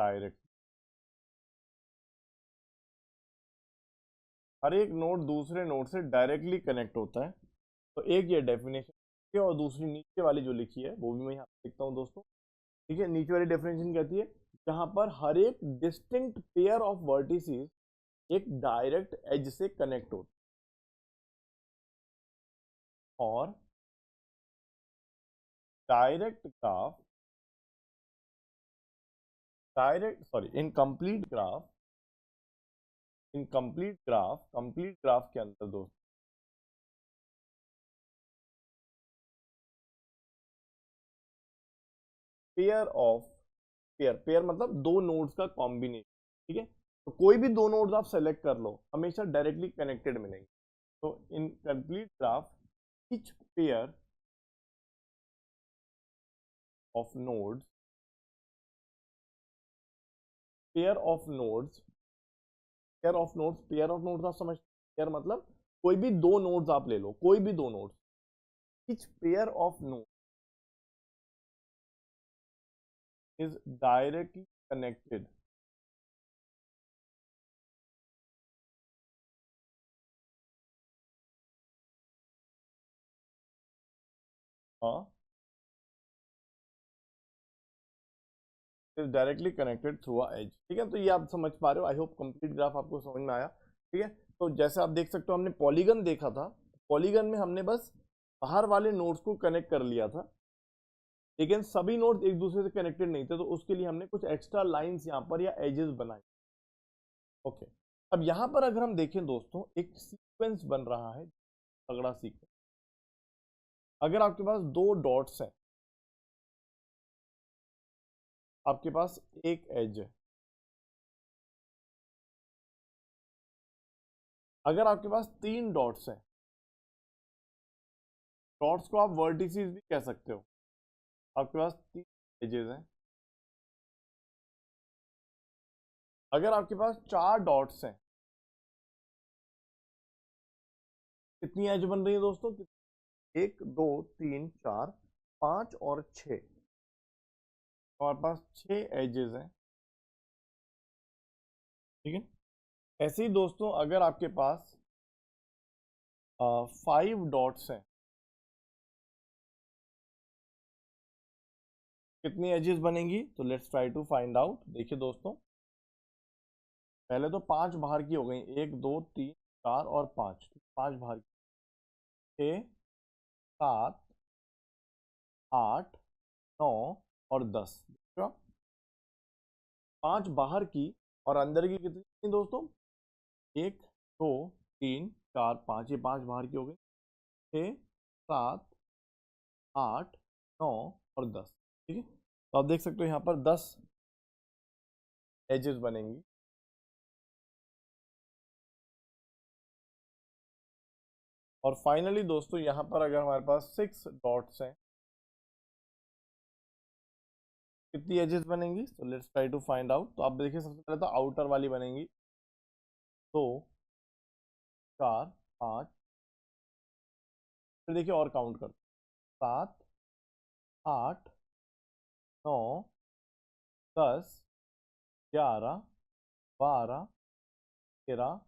Speaker 1: direct, हर एक नोड दूसरे नोड से डायरेक्टली कनेक्ट होता है। तो एक ये डेफिनेशन है और दूसरी नीचे वाली जो लिखी है वो भी मैं यहाँ पे लिखता हूँ दोस्तों। ठीक है, नीचे वाली डेफिनेशन कहती है जहां पर हर एक डिस्टिंक्ट पेयर ऑफ वर्टिसेस एक डायरेक्ट एज से कनेक्ट होता है और डायरेक्ट ग्राफ कंप्लीट ग्राफ के अंदर दोस्तों पेयर मतलब दो नोड्स का कॉम्बिनेशन। ठीक है, तो कोई भी दो नोड्स आप सेलेक्ट कर लो, हमेशा डायरेक्टली कनेक्टेड मिलेंगे। तो in complete graph each of nodes pair of nodes आप समझते हैं? पेयर मतलब कोई भी दो नोड्स आप ले लो, कोई भी दो nodes, each pair of node is directly connected is directly connected through a edge। ठीक है, तो ये आप समझ पा रहे हो, आई होप कंप्लीट ग्राफ आपको समझ में आया। ठीक है, तो जैसे आप देख सकते हो हमने पॉलीगन देखा था, पॉलीगन में हमने बस बाहर वाले नोड्स को कनेक्ट कर लिया था, लेकिन सभी नोड्स एक दूसरे से कनेक्टेड नहीं थे, तो उसके लिए हमने कुछ एक्स्ट्रा लाइंस यहाँ पर या एजेस बनाए। ओके, अब यहाँ पर अगर हम देखें दोस्तों, एक सीक्वेंस बन रहा है, तगड़ा सीक्वेंस। अगर आपके पास दो डॉट्स हैं, आपके पास एक एज है, अगर आपके पास तीन डॉट्स हैं, डॉट्स को आप वर्टिसेस भी कह सकते हो, आपके पास तीन एजेस हैं। अगर आपके पास चार डॉट्स हैं, कितनी एज बन रही है दोस्तों? एक, दो, तीन, चार, पांच और छह, हमारे पास छह एजेस हैं। ठीक है, ऐसे ही दोस्तों अगर आपके पास 5 डॉट्स हैं, कितनी एजेस बनेंगी? तो let's try to find out. देखिए दोस्तों, पहले तो 5 बाहर की हो गई, 1 2 3 4 और 5, 5 बाहर की, 6 7 8 9 और 10, 5 बाहर की और अंदर की कितनी दोस्तों? 1 2 3 4 5, ये 5 बाहर की हो गई, 6 7 8 9 और 10। ठीक है, तो आप देख सकते हो यहाँ पर 10 एजेस बनेंगी। और फाइनली दोस्तों यहाँ पर अगर हमारे पास 6 डॉट्स हैं, कितनी एजेस बनेंगी? तो let's try to find out. तो आप देखिए, सबसे पहले तो आउटर वाली बनेंगी 2 4 5, फिर देखिए और काउंट कर, 7 8 9 10 11 12 13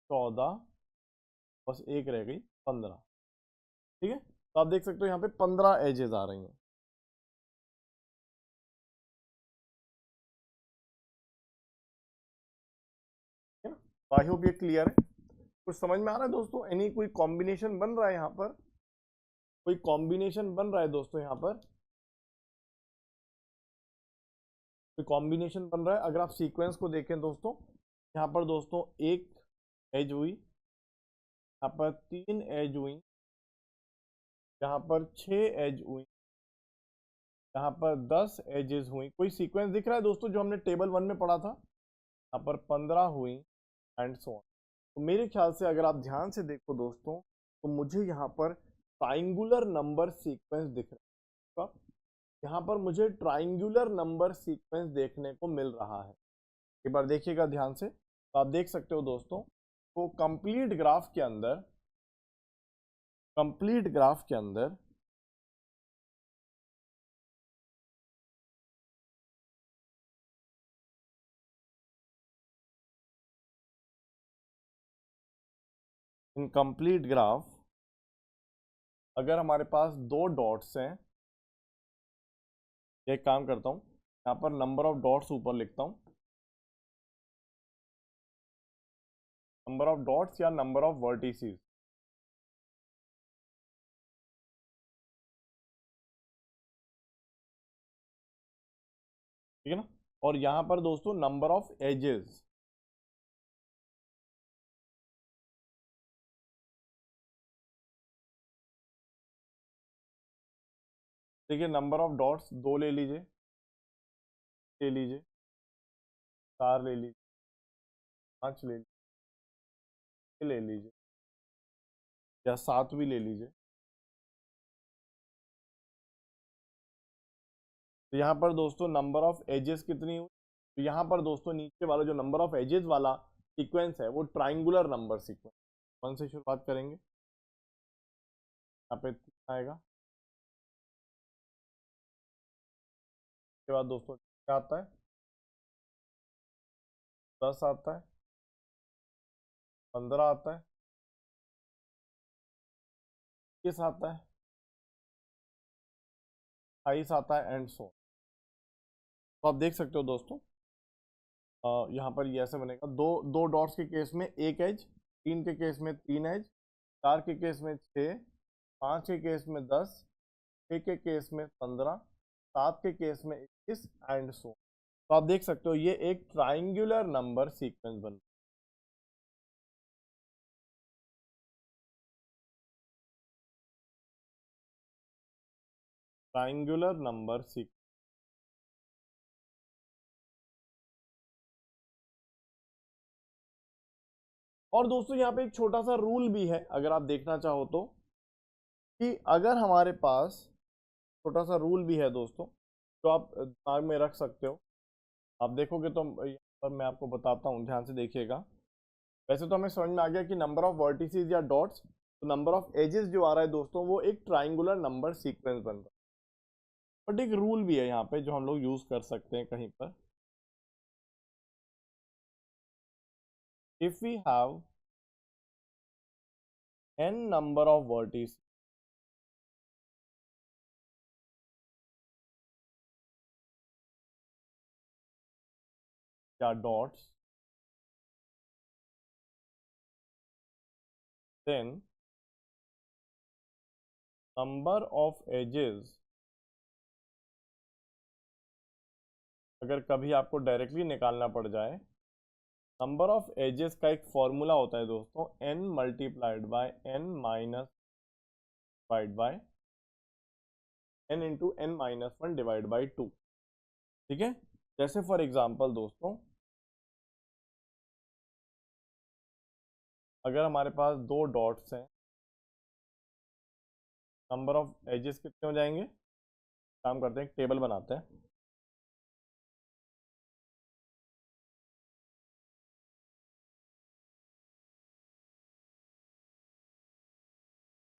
Speaker 1: 14, बस एक रह गई, 15। ठीक है, तो आप देख सकते हो यहाँ पे 15 एजेस आ रही हैं। तो आई होप ये क्लियर है, कुछ समझ में आ रहा है दोस्तों? एनी कोई कॉम्बिनेशन बन रहा है यहाँ पर? कोई कॉम्बिनेशन बन रहा है दोस्तों यहाँ पर? कोई कॉम्बिनेशन बन रहा है? अगर आप सीक्वेंस को देखें दोस्तों, यहाँ पर दोस्तों एक एज हुई, यहाँ पर 3 एज हुई, यहाँ पर 6 एज हुई, यहाँ पर 10 एजेस हुई। कोई सीक्वेंस दिख रहा है दोस्तों जो हमने टेबल 1 में पढ़ा था? यहाँ पर 15 हुई एंड सो ऑन। तो मेरे ख्याल से अगर आप ध्यान से देखो दोस्तों, तो मुझे यहाँ पर ट्राइंगुलर नंबर सीक्वेंस दिख रहा है। यहाँ पर मुझे ट्राइंगुलर नंबर सीक्वेंस देखने को मिल रहा है। एक बार देखिएगा ध्यान से, तो आप देख सकते हो दोस्तों, तो कंप्लीट ग्राफ के अंदर इन कंप्लीट ग्राफ अगर हमारे पास दो डॉट्स हैं, एक काम करता हूँ, यहाँ पर नंबर ऑफ डॉट्स ऊपर लिखता हूँ, नंबर ऑफ डॉट्स या नंबर ऑफ वर्टिसेस। ठीक है ना। और यहाँ पर दोस्तों नंबर ऑफ एजेस, देखिए नंबर ऑफ डॉट्स 2 ले लीजिए, ले लीजिए, 4 ले लीजिए, 5 ले लीजिए या 7 भी ले लीजिए। तो यहाँ पर दोस्तों नंबर ऑफ एजेस कितनी हुई, तो यहाँ पर दोस्तों नीचे वाला जो नंबर ऑफ एजेस वाला सीक्वेंस है वो ट्राइंगुलर नंबर सीक्वेंस, 1 से शुरुआत करेंगे, यहाँ पे 3 आएगा, उसके बाद दोस्तों क्या आता है, 10 आता है, 15 आता है, 21 आता है, 28 आता है एंड सो। तो आप देख सकते हो दोस्तों यहाँ पर ये ऐसे बनेगा, दो दो डॉट्स के केस में एक एज, 3 के केस में 3 एज, 4 के केस में 6, 5 के केस में 10, 6 के केस में 15, 7 के केस में 21 एंड सो। तो आप देख सकते हो ये एक ट्राइंगुलर नंबर सीक्वेंस बन, ट्राइंगुलर नंबर सीक्वेंस। और दोस्तों यहाँ पे एक छोटा सा रूल भी है अगर आप देखना चाहो तो, कि अगर हमारे पास छोटा सा रूल भी है दोस्तों तो आप दिमाग में रख सकते हो। आप देखोगे तो यहाँ पर मैं आपको बताता हूँ, ध्यान से देखिएगा। वैसे तो हमें समझ में आ गया कि नंबर ऑफ वर्टिसेस या डॉट्स, तो नंबर ऑफ एजेस जो आ रहा है दोस्तों वो एक ट्राइंगुलर नंबर सीक्वेंस बन रहा है। बट एक रूल भी है यहाँ पे जो हम लोग यूज कर सकते हैं कहीं पर, if we have n number of vertices या dots, then number of edges, अगर कभी आपको डायरेक्टली निकालना पड़ जाए, नंबर ऑफ एजेस का एक फॉर्मूला होता है दोस्तों, n multiplied by n minus divide by n into n minus 1 divide by 2। ठीक है। जैसे फॉर एग्जांपल दोस्तों अगर हमारे पास दो डॉट्स हैं, नंबर ऑफ एजेस कितने हो जाएंगे, काम करते हैं एक टेबल बनाते हैं,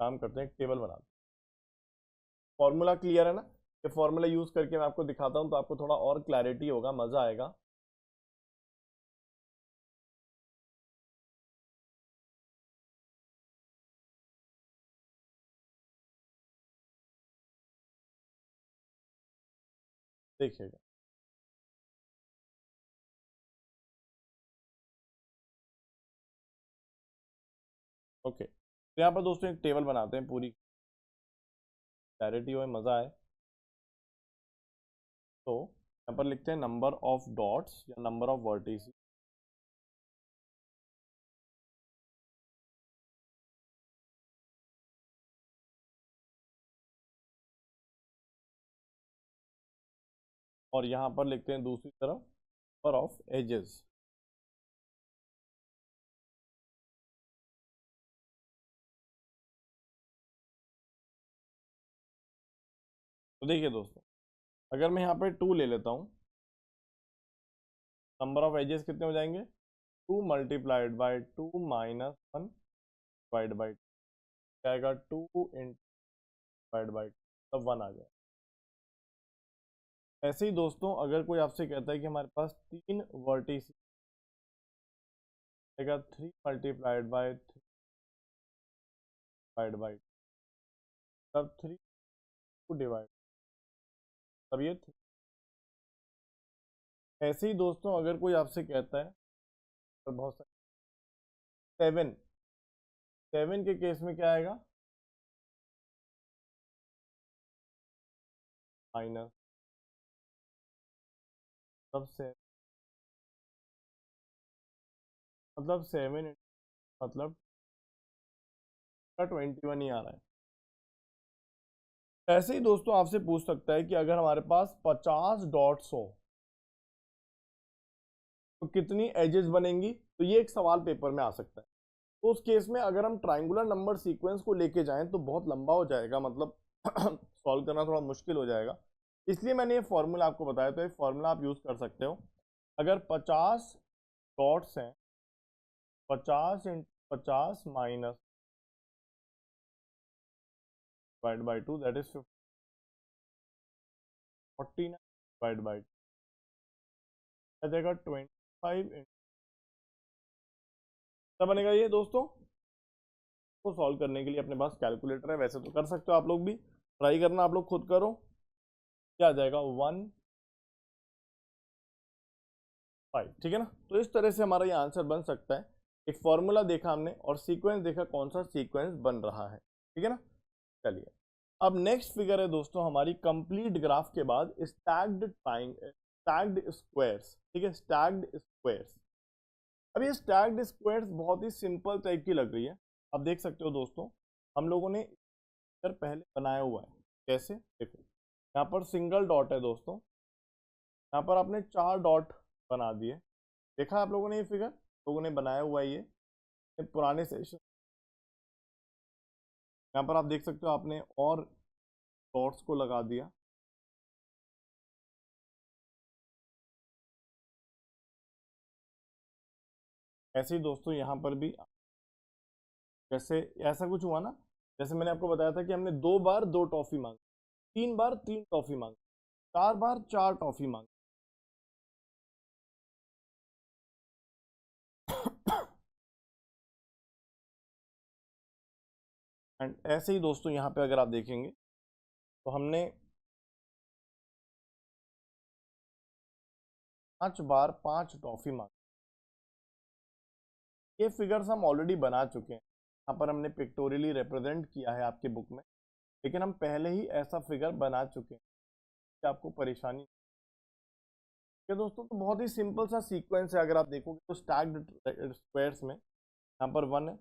Speaker 1: काम करते हैं एक टेबल बनाते हैं। फॉर्मूला क्लियर है ना, ये फॉर्मूला यूज करके मैं आपको दिखाता हूँ तो आपको थोड़ा और क्लैरिटी होगा, मजा आएगा। देखिएगा, ओके। तो यहाँ पर दोस्तों एक टेबल बनाते हैं, पूरी क्लैरिटी हो, मजा आए। तो यहाँ पर लिखते हैं नंबर ऑफ डॉट्स या नंबर ऑफ वर्टिसेस, और यहाँ पर लिखते हैं दूसरी तरफ नंबर ऑफ एजेस। तो देखिए दोस्तों अगर मैं यहाँ पे 2 ले लेता हूँ, नंबर ऑफ एजेस कितने हो जाएंगे, 2 multiplied by 2 minus 1 divide by आएगा 2 इंटू डिवाइड बाई तब 1 आ जाए। ऐसे ही दोस्तों अगर कोई आपसे कहता है कि हमारे पास 3 वर्टिस आएगा, 3 मल्टीप्लाइड बाई 3 डिवाइड बाई, तब 3 टू डिवाइड, तब ये 3। ऐसे ही दोस्तों अगर कोई आपसे कहता है तो बहुत सारे 7, 7 के केस में क्या आएगा, माइनस, तब से मतलब 7 मतलब 21 ही आ रहा है। ऐसे ही दोस्तों आपसे पूछ सकता है कि अगर हमारे पास 50 डॉट्स हो तो कितनी एजेस बनेंगी, तो ये एक सवाल पेपर में आ सकता है। तो उस केस में अगर हम ट्राइंगुलर नंबर सीक्वेंस को लेके जाएं तो बहुत लंबा हो जाएगा, मतलब सॉल्व करना थोड़ा मुश्किल हो जाएगा। इसलिए मैंने ये फॉर्मूला आपको बताया, तो ये फॉर्मूला आप यूज कर सकते हो। अगर 50 डॉट्स हैं, 50 into 50 minus divide by 2 that is 49 divide by आ जाएगा 25 क्या बनेगा ये दोस्तों। को सॉल्व करने के लिए अपने पास कैलकुलेटर है, वैसे तो कर सकते हो आप लोग भी, ट्राई करना आप लोग खुद करो। क्या आ जाएगा 1.5, ठीक है ना। तो इस तरह से हमारा ये आंसर बन सकता है। एक फॉर्मूला देखा हमने और सीक्वेंस देखा, कौन सा सीक्वेंस बन रहा है, ठीक है ना। चलिए अब नेक्स्ट फिगर है दोस्तों हमारी कंप्लीट ग्राफ के बाद स्टैक्ड स्क्वायर्स, ठीक है, स्टैक्ड स्क्वायर्स। अब ये स्टैक्ड स्क्वायर्स बहुत ही सिंपल टाइप की लग रही है। अब देख सकते हो दोस्तों हम लोगों ने फिगर पहले बनाया हुआ है, कैसे देखो, यहाँ पर सिंगल डॉट है दोस्तों, यहाँ पर आपने 4 डॉट बना दिए। देखा आप लोगों ने ये फिगर, लोगों ने बनाया हुआ है ये पुराने सेशन। यहाँ पर आप देख सकते हो आपने और डॉट्स को लगा दिया। ऐसे ही दोस्तों यहाँ पर भी जैसे ऐसा कुछ हुआ ना, जैसे मैंने आपको बताया था कि हमने 2 बार 2 टॉफी मांगी, 3 बार 3 टॉफी मांगी, 4 बार 4 टॉफी मांगी। एंड ऐसे ही दोस्तों यहाँ पे अगर आप देखेंगे तो हमने 5 बार 5 टॉफी मांगी। ये फिगर्स हम ऑलरेडी बना चुके हैं, यहाँ पर हमने पिक्टोरियली रिप्रेजेंट किया है आपके बुक में, लेकिन हम पहले ही ऐसा फिगर बना चुके हैं कि आपको परेशानी है दोस्तों। तो बहुत ही सिंपल सा सीक्वेंस है, अगर आप देखोगे तो स्टैक्ड स्क्वायर्स में यहाँ पर 1 है, यहाँ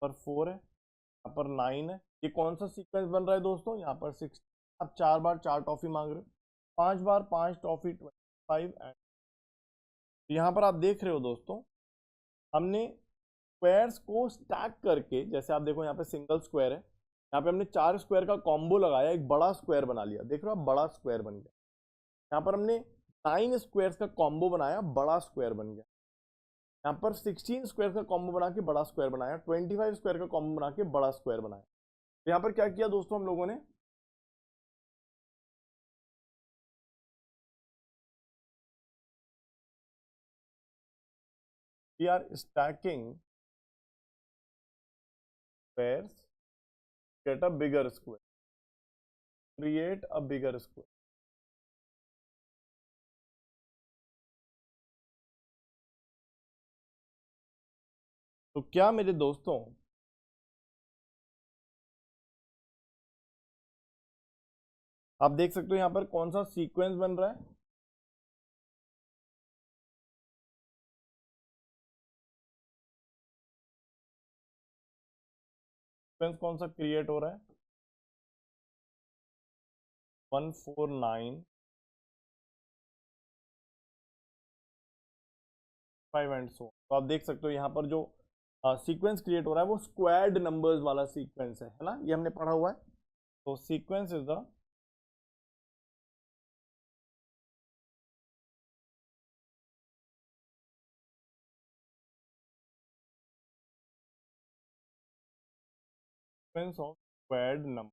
Speaker 1: पर 4 है, यहाँ पर 9 है। ये कौन सा सीक्वेंस बन रहा है दोस्तों, यहाँ पर 6। आप 4 बार 4 टॉफी मांग रहे हो, 5 बार 5 टॉफी 25 एंड यहाँ पर आप देख रहे हो दोस्तों हमने स्क्वायर्स को स्टैक करके, जैसे आप देखो यहाँ पे सिंगल स्क्वायर है, यहाँ पे हमने 4 स्क्वायर का कॉम्बो लगाया, एक बड़ा स्क्वायर बना लिया, देख रहे हो आप, बड़ा स्क्वायर बन गया। यहाँ पर हमने 9 स्क्वायर्स का कॉम्बो बनाया, बड़ा स्क्वायर बन गया। यहाँ पर 16 स्क्वायर का कॉम्बो बना के बड़ा स्क्वायर बनाया, 25 स्क्वायर का कॉम्बो बना के बड़ा स्क्वायर बनाया। तो यहाँ पर क्या किया दोस्तों हम लोगों ने, we are stacking squares, get a bigger square, create a bigger square. तो क्या मेरे दोस्तों आप देख सकते हो यहाँ पर कौन सा सीक्वेंस बन रहा है, सीक्वेंस कौन सा क्रिएट हो रहा है, 149 5 एंड सो। तो आप देख सकते हो यहाँ पर जो सीक्वेंस क्रिएट हो रहा है वो स्क्वायर्ड नंबर्स वाला सीक्वेंस है ना, ये हमने पढ़ा हुआ है। तो sequence is the sequence of squared number,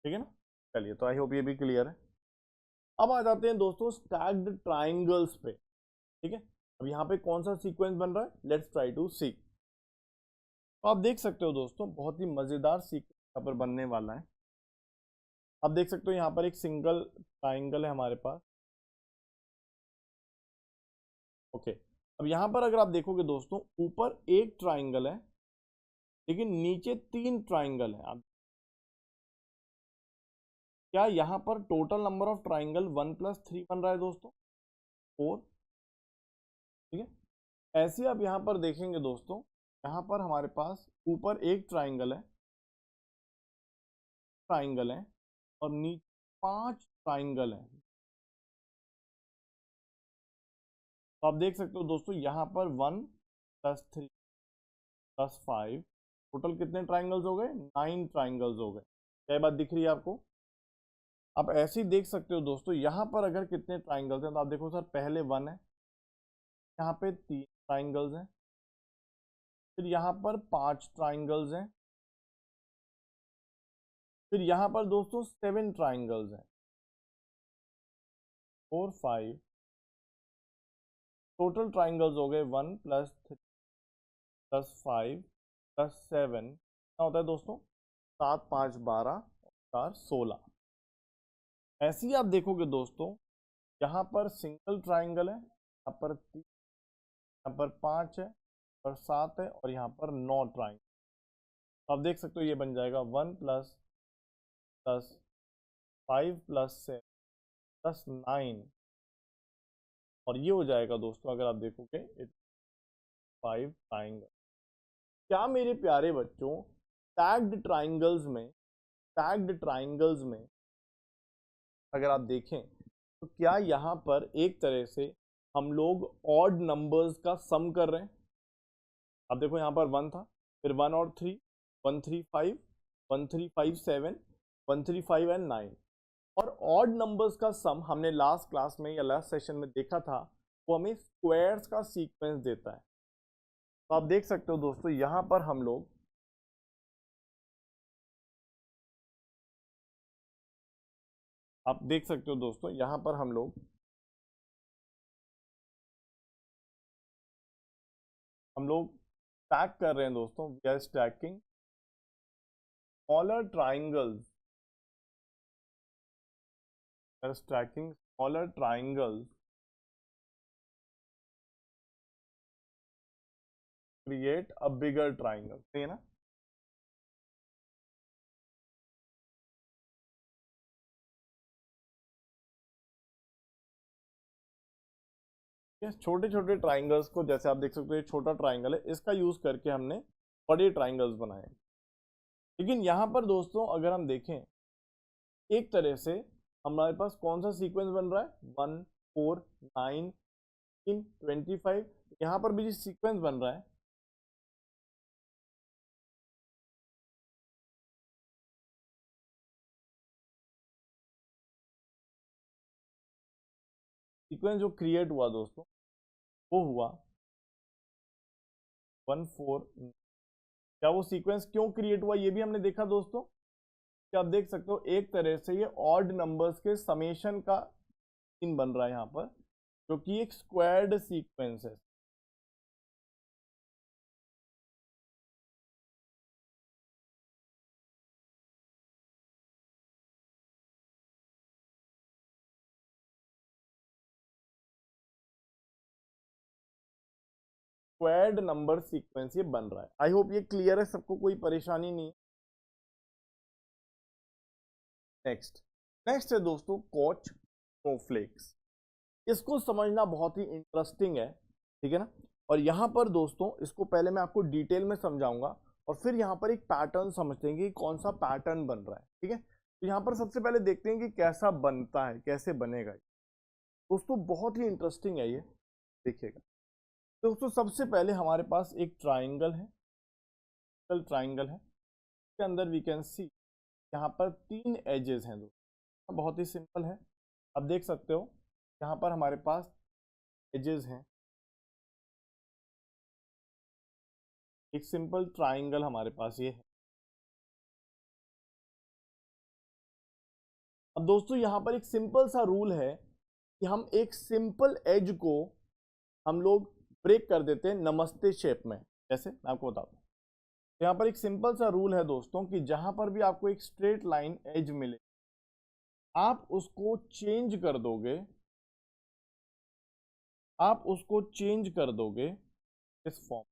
Speaker 1: ठीक है ना। चलिए तो आई होप ये भी क्लियर है। अब आ जाते हैं दोस्तों स्टैक्ड ट्राइंगल्स पे, ठीक है। अब यहाँ पे कौन सा सीक्वेंस बन रहा है, लेट्स ट्राई टू सी। तो आप देख सकते हो दोस्तों बहुत ही मजेदार सीक्वेंस यहाँ पर बनने वाला है। आप देख सकते हो यहाँ पर एक सिंगल ट्राइंगल है हमारे पास। ओके, अब यहाँ पर अगर आप देखोगे दोस्तों ऊपर एक ट्राइंगल है लेकिन नीचे 3 ट्राइंगल है। आप क्या यहाँ पर टोटल नंबर ऑफ ट्राइंगल 1 + 3 बन रहा है दोस्तों? 4। ठीक है, ऐसे आप यहाँ पर देखेंगे दोस्तों, यहाँ पर हमारे पास ऊपर एक ट्राइंगल है और नीचे 5 ट्राइंगल है। तो आप देख सकते हो दोस्तों यहाँ पर 1 + 3 + 5 टोटल कितने ट्राइंगल्स हो गए? 9 ट्राइंगल्स हो गए। क्या बात दिख रही है आपको? आप ऐसे ही देख सकते हो दोस्तों यहाँ पर अगर कितने ट्राइंगल्स हैं तो आप देखो सर पहले 1 है, यहाँ पे 3 ट्राइंगल्स हैं, फिर यहाँ पर 5 ट्राइंगल्स हैं, फिर यहाँ पर दोस्तों 7 ट्राइंगल्स हैं, 4 5 टोटल ट्राइंगल्स हो गए 1 + 3 + 5 + 7 क्या होता है दोस्तों? 7 5 12 4 16। ऐसे ही आप देखोगे दोस्तों यहाँ पर सिंगल ट्राइंगल है, यहाँ पर 3, यहाँ पर 5 है और 7 है और यहाँ पर 9 ट्राइंगल। तो आप देख सकते हो ये बन जाएगा 1 + 5 + 7 + 9 और ये हो जाएगा दोस्तों अगर आप देखोगे 5 ट्राइंगल। क्या मेरे प्यारे बच्चों टैग्ड ट्राइंगल्स में अगर आप देखें तो क्या यहाँ पर एक तरह से हम लोग ऑड नंबर्स का सम कर रहे हैं? अब देखो यहाँ पर 1 था, फिर 1 और 3 1 3 5 1 3 5 7 1 3 5 एंड 9 और ऑड नंबर्स का सम हमने लास्ट क्लास में या लास्ट सेशन में देखा था, वो हमें स्क्वायर्स का सीक्वेंस देता है। तो आप देख सकते हो दोस्तों यहाँ पर हम लोग आप देख सकते हो दोस्तों यहाँ पर हम लोग स्टैक कर रहे हैं दोस्तों। We are stacking smaller triangles create a bigger triangle. सही है ना? छोटे छोटे ट्राइंगल्स को, जैसे आप देख सकते हो ये छोटा ट्राइंगल है, इसका यूज करके हमने बड़े ट्राइंगल्स बनाए। लेकिन यहाँ पर दोस्तों अगर हम देखें एक तरह से हमारे पास कौन सा सीक्वेंस बन रहा है? 1 4 9 25। यहाँ पर भी जो सीक्वेंस बन रहा है सीक्वेंस जो क्रिएट हुआ दोस्तों वो हुआ 1 4। क्या वो सीक्वेंस क्यों क्रिएट हुआ ये भी हमने देखा दोस्तों कि आप देख सकते हो एक तरह से ये ऑड नंबर्स के समेशन का सीन बन रहा है यहाँ पर, जो कि एक स्क्वायर्ड सीक्वेंस है। स्क्वायर्ड नंबर सीक्वेंस ये बन रहा है। आई होप ये क्लियर है सबको, कोई परेशानी नहीं है। नेक्स्ट है दोस्तों कोच स्नोफ्लेक्स। इसको समझना बहुत ही इंटरेस्टिंग है, ठीक है ना? और यहाँ पर दोस्तों इसको पहले मैं आपको डिटेल में समझाऊंगा और फिर यहाँ पर एक पैटर्न समझते हैं कि कौन सा पैटर्न बन रहा है। ठीक है, तो यहाँ पर सबसे पहले देखते हैं कि कैसा बनता है, कैसे बनेगा। दोस्तों बहुत ही इंटरेस्टिंग है ये, देखिएगा दोस्तों। सबसे पहले हमारे पास एक ट्राइंगल है, ट्राइंगल है, इसके अंदर वी कैन सी यहाँ पर 3 एजेस हैं दोस्तों। बहुत ही सिंपल है, आप देख सकते हो यहाँ पर हमारे पास एजेस हैं। एक सिंपल ट्राइंगल हमारे पास ये है। अब दोस्तों यहाँ पर एक सिंपल सा रूल है कि हम एक सिंपल एज को हम लोग ब्रेक कर देते हैं नमस्ते शेप में। जैसे मैं आपको बताता हूँ, यहाँ पर एक सिंपल सा रूल है दोस्तों कि जहां पर भी आपको एक स्ट्रेट लाइन एज मिले आप उसको चेंज कर दोगे, आप उसको चेंज कर दोगे इस फॉर्म।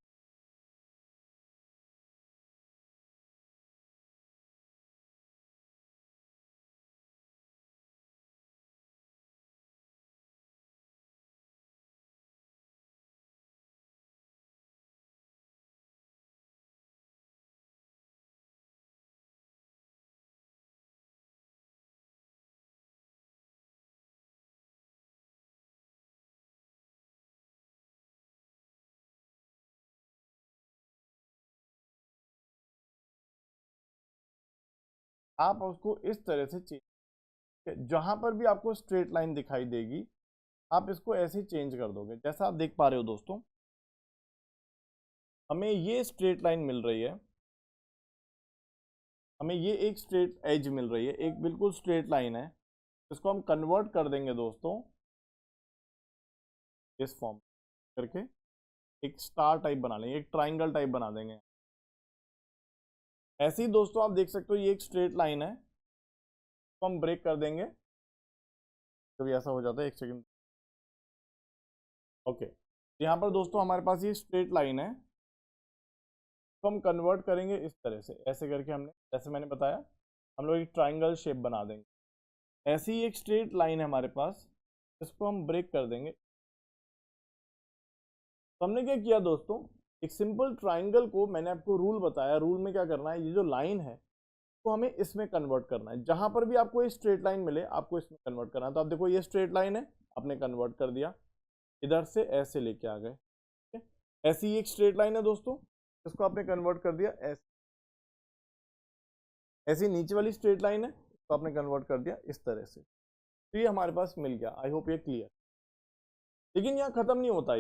Speaker 1: आप उसको इस तरह से चेंज, जहां पर भी आपको स्ट्रेट लाइन दिखाई देगी आप इसको ऐसे चेंज कर दोगे। जैसा आप देख पा रहे हो दोस्तों, हमें ये स्ट्रेट लाइन मिल रही है, हमें ये एक स्ट्रेट एज मिल रही है, एक बिल्कुल स्ट्रेट लाइन है। इसको हम कन्वर्ट कर देंगे दोस्तों इस फॉर्म करके, एक स्टार टाइप बना लेंगे, एक ट्राइंगल टाइप बना देंगे। ऐसे ही दोस्तों आप देख सकते हो ये एक स्ट्रेट लाइन है, तो हम ब्रेक कर देंगे। कभी ऐसा हो जाता है, एक सेकंड। ओके, यहाँ पर दोस्तों हमारे पास ये स्ट्रेट लाइन है, तो हम कन्वर्ट करेंगे इस तरह से, ऐसे करके हमने, जैसे मैंने बताया, हम लोग एक ट्राइंगल शेप बना देंगे। ऐसी ही एक स्ट्रेट लाइन है हमारे पास, इसको हम ब्रेक कर देंगे। तो हमने क्या किया दोस्तों, एक सिंपल ट्राइंगल को, मैंने आपको रूल बताया, रूल में क्या करना है, ये जो लाइन है तो हमें इसमें कन्वर्ट करना है। जहां पर भी आपको ये स्ट्रेट लाइन मिले आपको इसमें कन्वर्ट करना है। तो आप देखो ये स्ट्रेट लाइन है, आपने कन्वर्ट कर दिया, इधर से ऐसे लेके आ गए, ठीक है। ऐसी ही एक स्ट्रेट लाइन है दोस्तों, इसको आपने कन्वर्ट कर दिया ऐसे। ऐसी नीचे वाली स्ट्रेट लाइन है, इसको आपने कन्वर्ट कर दिया इस तरह से। तो ये हमारे पास मिल गया। आई होप ये क्लियर। लेकिन यहाँ खत्म नहीं होता,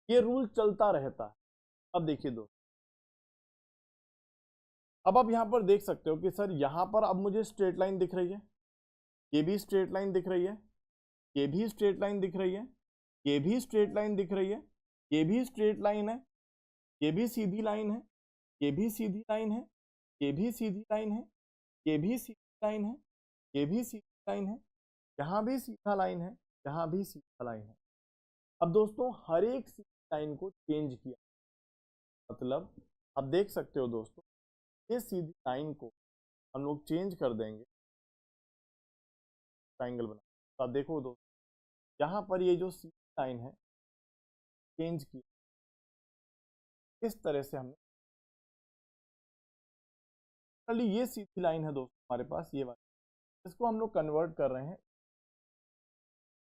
Speaker 1: ये रूल चलता रहता है। अब देखिए दोस्तों, अब आप यहाँ पर देख सकते हो कि सर यहाँ पर अब मुझे स्ट्रेट लाइन दिख रही है, ये भी स्ट्रेट लाइन दिख रही है, ये भी स्ट्रेट लाइन दिख रही है, ये भी स्ट्रेट लाइन दिख रही है, ये भी स्ट्रेट लाइन है, ये भी सीधी लाइन है, ये भी सीधी लाइन है, ये भी सीधी लाइन है, ये भी सीधी लाइन है, ये भी सीधी लाइन है, यहाँ भी सीधा लाइन है, यहाँ भी सीधा लाइन है। अब दोस्तों हर एक सीधी लाइन को चेंज किया, मतलब आप देख सकते हो दोस्तों, ये सीधी लाइन को हम लोग चेंज कर देंगे, ट्राइंगल बना। तो आप देखो दोस्तों, यहाँ पर ये जो सीधी लाइन है चेंज की, इस तरह से हमने, ये सीधी लाइन है दोस्तों हमारे पास, ये वाली, इसको हम लोग कन्वर्ट कर रहे हैं।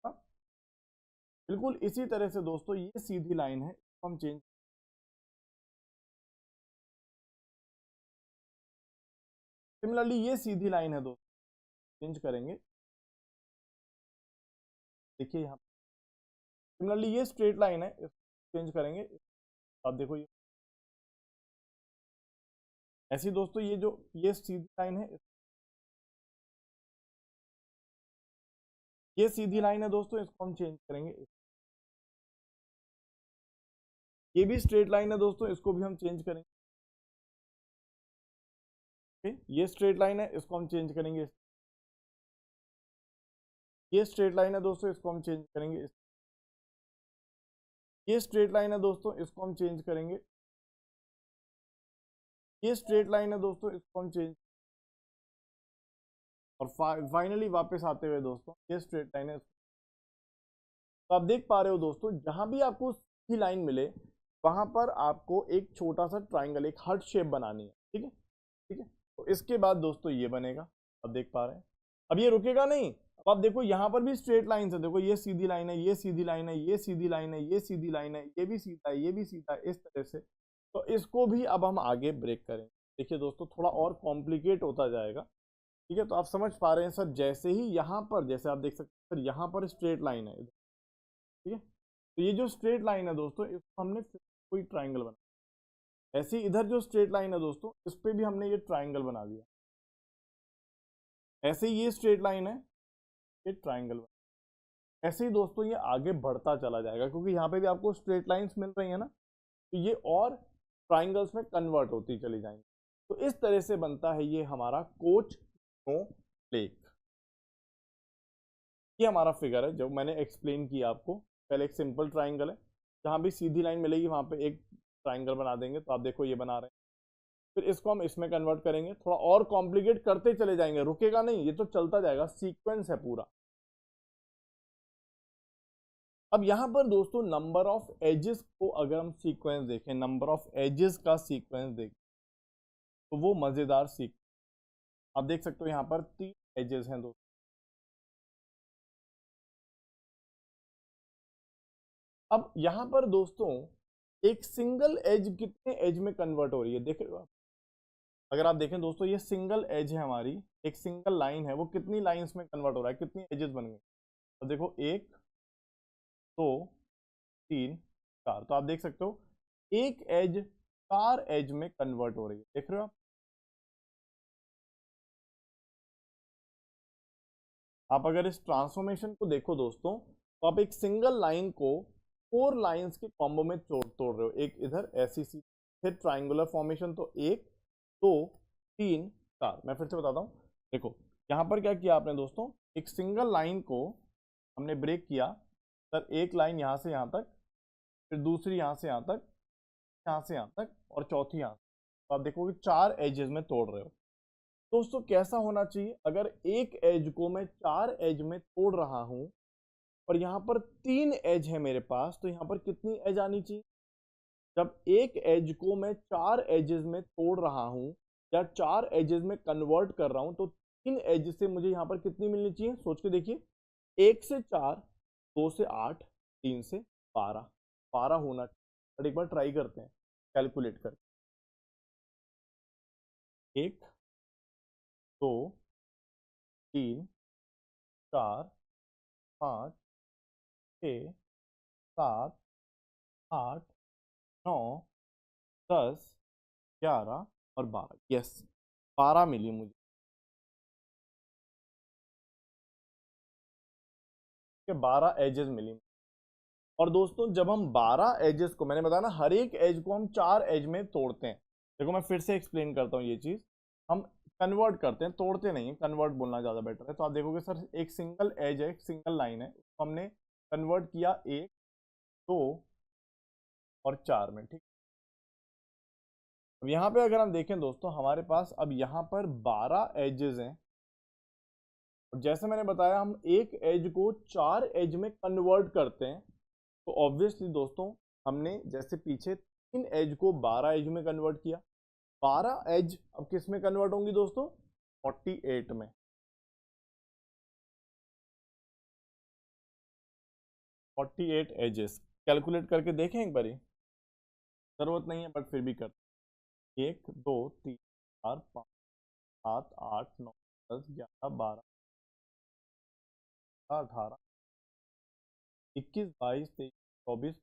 Speaker 1: हाँ, बिल्कुल इसी तरह से दोस्तों ये सीधी लाइन है, इसको हम चेंज, सिमिलरली ये सीधी लाइन है दोस्तों, चेंज करेंगे। देखिए यहाँ सिमिलरली ये स्ट्रेट लाइन है, इसको चेंज करेंगे। आप देखो ये ऐसी दोस्तों, ये जो ये सीधी लाइन है, ये सीधी लाइन है दोस्तों, इसको हम चेंज करेंगे। ये भी स्ट्रेट लाइन है दोस्तों, इसको भी हम चेंज करेंगे। ये स्ट्रेट लाइन है, इसको हम चेंज करेंगे। ये स्ट्रेट लाइन है दोस्तों, इसको हम चेंज करेंगे। ये स्ट्रेट लाइन है दोस्तों, इसको हम चेंज करेंगे। ये स्ट्रेट लाइन है दोस्तों, इसको हम चेंज, और फाइनली वापस आते हुए दोस्तों ये स्ट्रेट लाइन है। तो आप देख पा रहे हो दोस्तों, जहां भी आपको सीधी लाइन मिले वहां पर आपको एक छोटा सा ट्राइंगल, एक हार्ट शेप बनानी है, ठीक है, ठीक है। तो इसके बाद दोस्तों ये बनेगा, अब देख पा रहे हैं। अब ये रुकेगा नहीं, अब आप देखो यहाँ पर भी स्ट्रेट लाइन है, देखो ये सीधी लाइन है, ये सीधी लाइन है, ये सीधी लाइन है, ये सीधी लाइन है, ये भी सीधा है, ये भी सीधा है, इस तरह से। तो इसको भी अब हम आगे ब्रेक करेंगे। देखिए दोस्तों थोड़ा और कॉम्प्लिकेट होता जाएगा, ठीक है। तो आप समझ पा रहे हैं सर, जैसे ही यहाँ पर, जैसे आप देख सकते हैं सर यहाँ पर स्ट्रेट लाइन है, ठीक है। तो ये जो स्ट्रेट लाइन है दोस्तों, इसको हमने कोई ट्राइंगल बना, ऐसे ही इधर जो स्ट्रेट लाइन है दोस्तों, इस पे भी हमने ये ट्राइंगल बना दिया। ऐसे ही ये स्ट्रेट लाइन है, ये ट्राइंगल बना। ऐसे ही दोस्तों ये आगे बढ़ता चला जाएगा, क्योंकि यहाँ पे भी आपको स्ट्रेट लाइंस मिल रही है ना, तो ये और ट्राइंगल्स में कन्वर्ट होती चली जाएंगी। तो इस तरह से बनता है ये हमारा कोच स्नो लेक। ये हमारा फिगर है जो मैंने एक्सप्लेन किया आपको। पहले एक सिंपल ट्राइंगल है, जहां भी सीधी लाइन मिलेगी वहां पे एक ट्राइंगल बना देंगे। तो आप देखो ये बना रहे हैं, फिर इसको हम इसमें कन्वर्ट करेंगे, थोड़ा और कॉम्प्लिकेट करते चले जाएंगे, रुकेगा नहीं, ये तो चलता जाएगा, सीक्वेंस है पूरा। अब यहां पर दोस्तों नंबर ऑफ एजेस को अगर हम सीक्वेंस देखें, नंबर ऑफ एजेस का सीक्वेंस देखें, तो वो मजेदार सीक्वेंस आप देख सकते हो। यहां पर 3 एजेस हैं दोस्तों। अब यहां पर दोस्तों एक सिंगल एज कितने एज में कन्वर्ट हो रही है, देख रहे हो आप। अगर आप देखें दोस्तों, ये सिंगल एज है हमारी, एक सिंगल लाइन है, वो कितनी लाइंस में कन्वर्ट हो रहा है, कितनी एजेस बन गई। तो देखो 1 2 3 4, तो आप देख सकते हो एक एज 4 एज में कन्वर्ट हो रही है, देख रहे हो आप। आप अगर इस ट्रांसफॉर्मेशन को देखो दोस्तों, तो आप एक सिंगल लाइन को 4 लाइंस के कॉम्बो में तोड़ रहे हो। एक इधर ऐसी सी, फिर ट्राइंगुलर फॉर्मेशन, तो 1 2 3 4। मैं फिर से बताता हूँ, देखो यहाँ पर क्या किया आपने दोस्तों, एक सिंगल लाइन को हमने ब्रेक किया। सर एक लाइन यहाँ से यहाँ तक, फिर दूसरी यहाँ से यहाँ तक, यहाँ से यहाँ तक, और चौथी यहाँ। तो आप देखोगे 4 एजेस में तोड़ रहे हो। दोस्तों कैसा होना चाहिए, अगर एक एज को मैं 4 एज में तोड़ रहा हूं और यहाँ पर 3 एज है मेरे पास, तो यहाँ पर कितनी एज आनी चाहिए। जब एक एज को मैं 4 एजेस में तोड़ रहा हूं या 4 एजेस में कन्वर्ट कर रहा हूं, तो 3 एज से मुझे यहाँ पर कितनी मिलनी चाहिए, सोच के देखिए। 1 से 4, 2 से 8, 3 से 12, 12 होना चाहिए। बट एक बार ट्राई करते हैं कैलकुलेट करके। 1 2 3 4 5 6 7 8 9 10 11 और 12, यस 12 मिली मुझे। 12 एजेस मिली। और दोस्तों जब हम 12 एजेस को, मैंने बताया ना हर एक एज को हम 4 एज में तोड़ते हैं। देखो मैं फिर से एक्सप्लेन करता हूँ, ये चीज हम कन्वर्ट करते हैं, तोड़ते नहीं है, कन्वर्ट बोलना ज्यादा बेटर है। तो आप देखोगे सर एक सिंगल एज है, एक सिंगल लाइन है, उसको हमने कन्वर्ट किया 1 2 और 4 में, ठीक। अब यहाँ पे अगर हम देखें दोस्तों, हमारे पास अब यहाँ पर 12 एजेस हैं। और जैसे मैंने बताया हम एक एज को 4 एज में कन्वर्ट करते हैं, तो ऑब्वियसली दोस्तों हमने जैसे पीछे 3 एज को 12 एज में कन्वर्ट किया, 12 एज अब किस में कन्वर्ट होंगी दोस्तों, 48 में। 48 एजेस कैलकुलेट करके देखें एक बारी, जरूरत नहीं है बट फिर भी कर। 1 2 3 4 5 7 8 9 10 11 12 18 21 22 23 24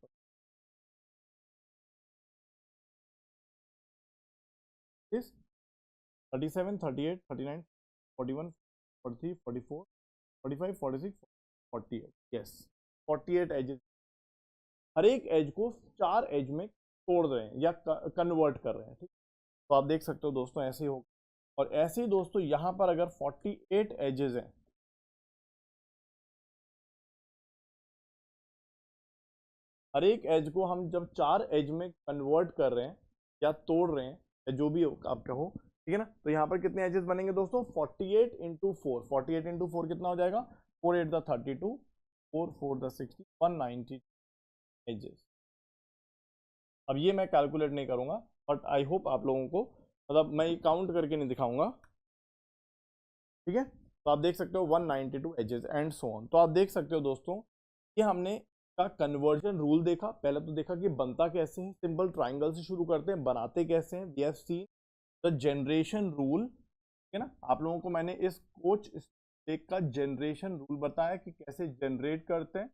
Speaker 1: 25 37 38 39 41 43 44 45 46 48, यस 48 एजेस। हर एक एज को 4 एज में तोड़ रहे हैं या कन्वर्ट कर रहे हैं, ठीक। तो आप देख सकते हो दोस्तों ऐसे ही होगा। और ऐसे ही दोस्तों यहां पर अगर 48 एजेस हैं, हर एक एज को हम जब 4 एज में कन्वर्ट कर रहे हैं या तोड़ रहे हैं या जो भी आप कहो, ठीक है ना। तो यहाँ पर कितने एजेस बनेंगे दोस्तों, 48 इंटू 4, 48 इंटू 4 कितना हो जाएगा, 4 8 द 32, 4 4 द 60, 190 एजेस। अब ये मैं कैलकुलेट नहीं करूंगा, बट आई होप आप लोगों को, मतलब मैं काउंट करके नहीं दिखाऊंगा, ठीक है। तो आप देख सकते हो 192 एजेस एंड सो ऑन। तो आप देख सकते हो दोस्तों कि हमने का कन्वर्जन रूल देखा। पहले तो देखा कि बनता कैसे है, सिंपल ट्राइंगल से शुरू करते हैं, बनाते कैसे हैं। We have seen the generation rule, ठीक है ना। आप लोगों को मैंने इस कोच स्टेक का जनरेशन रूल बताया कि कैसे जनरेट करते हैं।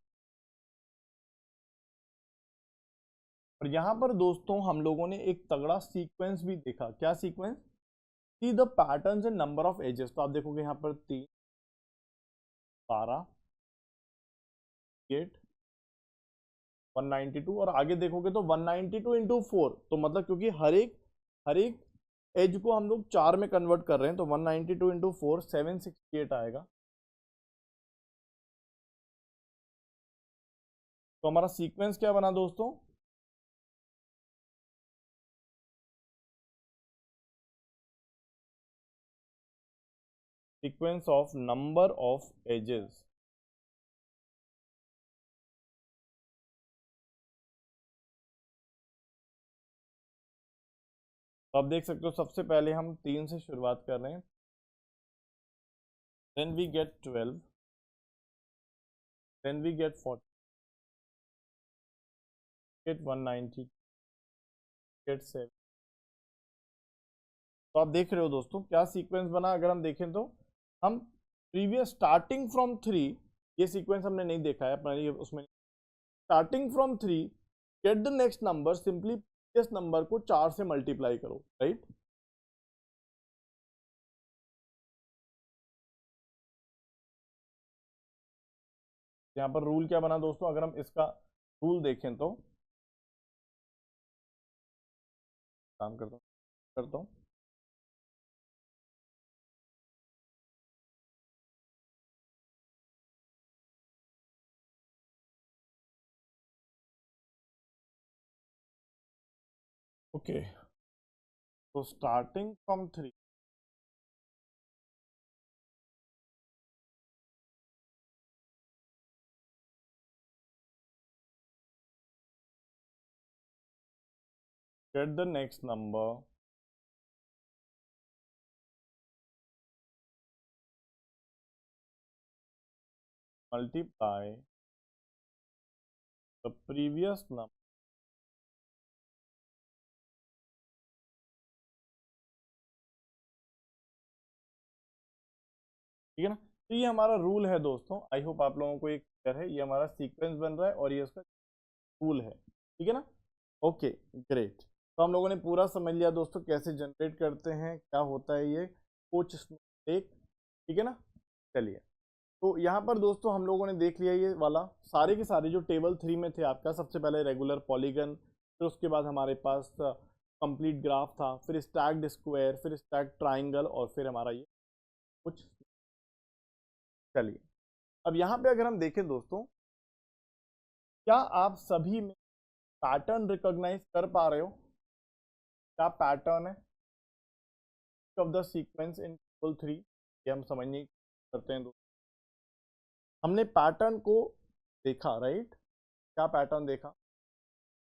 Speaker 1: और यहाँ पर दोस्तों हम लोगों ने एक तगड़ा सीक्वेंस भी देखा। क्या sequence, see the patterns and number of edges. तो आप देखोगे यहाँ पर 3 12 8 192, और आगे देखोगे तो 192 इंटू 4, तो मतलब क्योंकि हर एक एज को हम लोग 4 में कन्वर्ट कर रहे हैं, तो 192 इंटू 4 768 आएगा। तो हमारा सीक्वेंस क्या बना दोस्तों? Sequence of number of edges. तो आप देख सकते हो सबसे पहले हम 3 से शुरुआत कर रहे हैं, then we get 12, then we get 40, get 190, get 7। तो आप देख रहे हो दोस्तों क्या सीक्वेंस बना। अगर हम देखें तो हम प्रीवियस स्टार्टिंग फ्रॉम 3, ये सीक्वेंस हमने नहीं देखा है अपना, ये उसमें starting from 3 get the next number, simply previous number को 4 से मल्टीप्लाई करो, राइट। यहाँ पर रूल क्या बना दोस्तों? अगर हम इसका रूल देखें तो काम करता हूँ। ओके, तो starting from 3 get the next number, multiply the previous number, ठीक है ना। तो ये हमारा रूल है दोस्तों, आई होप आप लोगों को ये क्लियर है। ये हमारा सीक्वेंस बन रहा है और ये उसका रूल है, ठीक है ना। ओके ग्रेट, तो हम लोगों ने पूरा समझ लिया दोस्तों कैसे जनरेट करते हैं, क्या होता है ये कुछ एक, ठीक है ना। चलिए, तो यहाँ पर दोस्तों हम लोगों ने देख लिया ये वाला सारे के सारे जो टेबल 3 में थे आपका। सबसे पहले रेगुलर पॉलीगन, फिर उसके बाद हमारे पास कंप्लीट ग्राफ था, फिर स्टैक्ड स्क्वायर, फिर स्टैक्ड ट्राइंगल, और फिर हमारा ये कुछ। चलिए, अब यहाँ पे अगर हम देखें दोस्तों, क्या आप सभी में पैटर्न रिकॉग्नाइज कर पा रहे हो? क्या पैटर्न है of the sequence in table 3, ये हम समझने करते हैं दोस्तों। हमने पैटर्न को देखा, राइट। क्या पैटर्न देखा?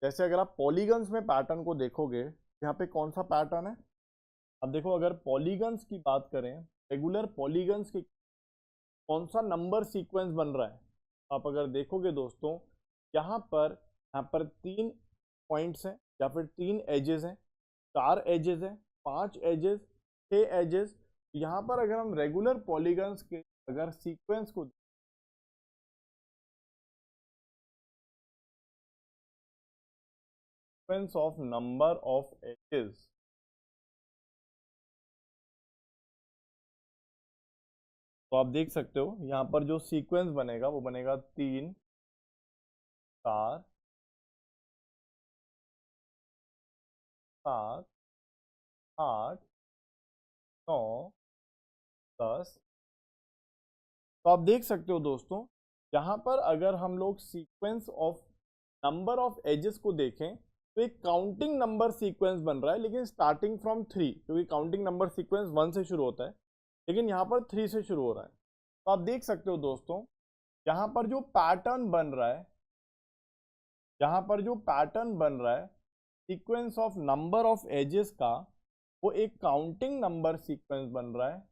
Speaker 1: जैसे अगर आप पॉलीगन्स में पैटर्न को देखोगे, यहाँ पे कौन सा पैटर्न है? अब देखो, अगर पॉलीगन्स की बात करें, रेगुलर पॉलीगन्स की कौन सा नंबर सीक्वेंस बन रहा है? आप अगर देखोगे दोस्तों, यहाँ पर 3 पॉइंट्स हैं, या फिर 3 एजेस हैं, 4 एजेस हैं, 5 एजेस, 6 एजेस। यहाँ पर अगर हम रेगुलर पॉलीगन्स के अगर सीक्वेंस को sequence of number of edges, तो आप देख सकते हो यहाँ पर जो सीक्वेंस बनेगा वो बनेगा 3 4 7 8 9 10। तो आप देख सकते हो दोस्तों, यहाँ पर अगर हम लोग sequence of number of edges को देखें तो एक काउंटिंग नंबर सीक्वेंस बन रहा है, लेकिन स्टार्टिंग फ्रॉम 3, क्योंकि काउंटिंग नंबर सीक्वेंस 1 से शुरू होता है, लेकिन यहाँ पर 3 से शुरू हो रहा है। तो आप देख सकते हो दोस्तों, यहाँ पर जो पैटर्न बन रहा है, यहाँ पर जो पैटर्न बन रहा है sequence of number of edges का, वो एक काउंटिंग नंबर सीक्वेंस बन रहा है।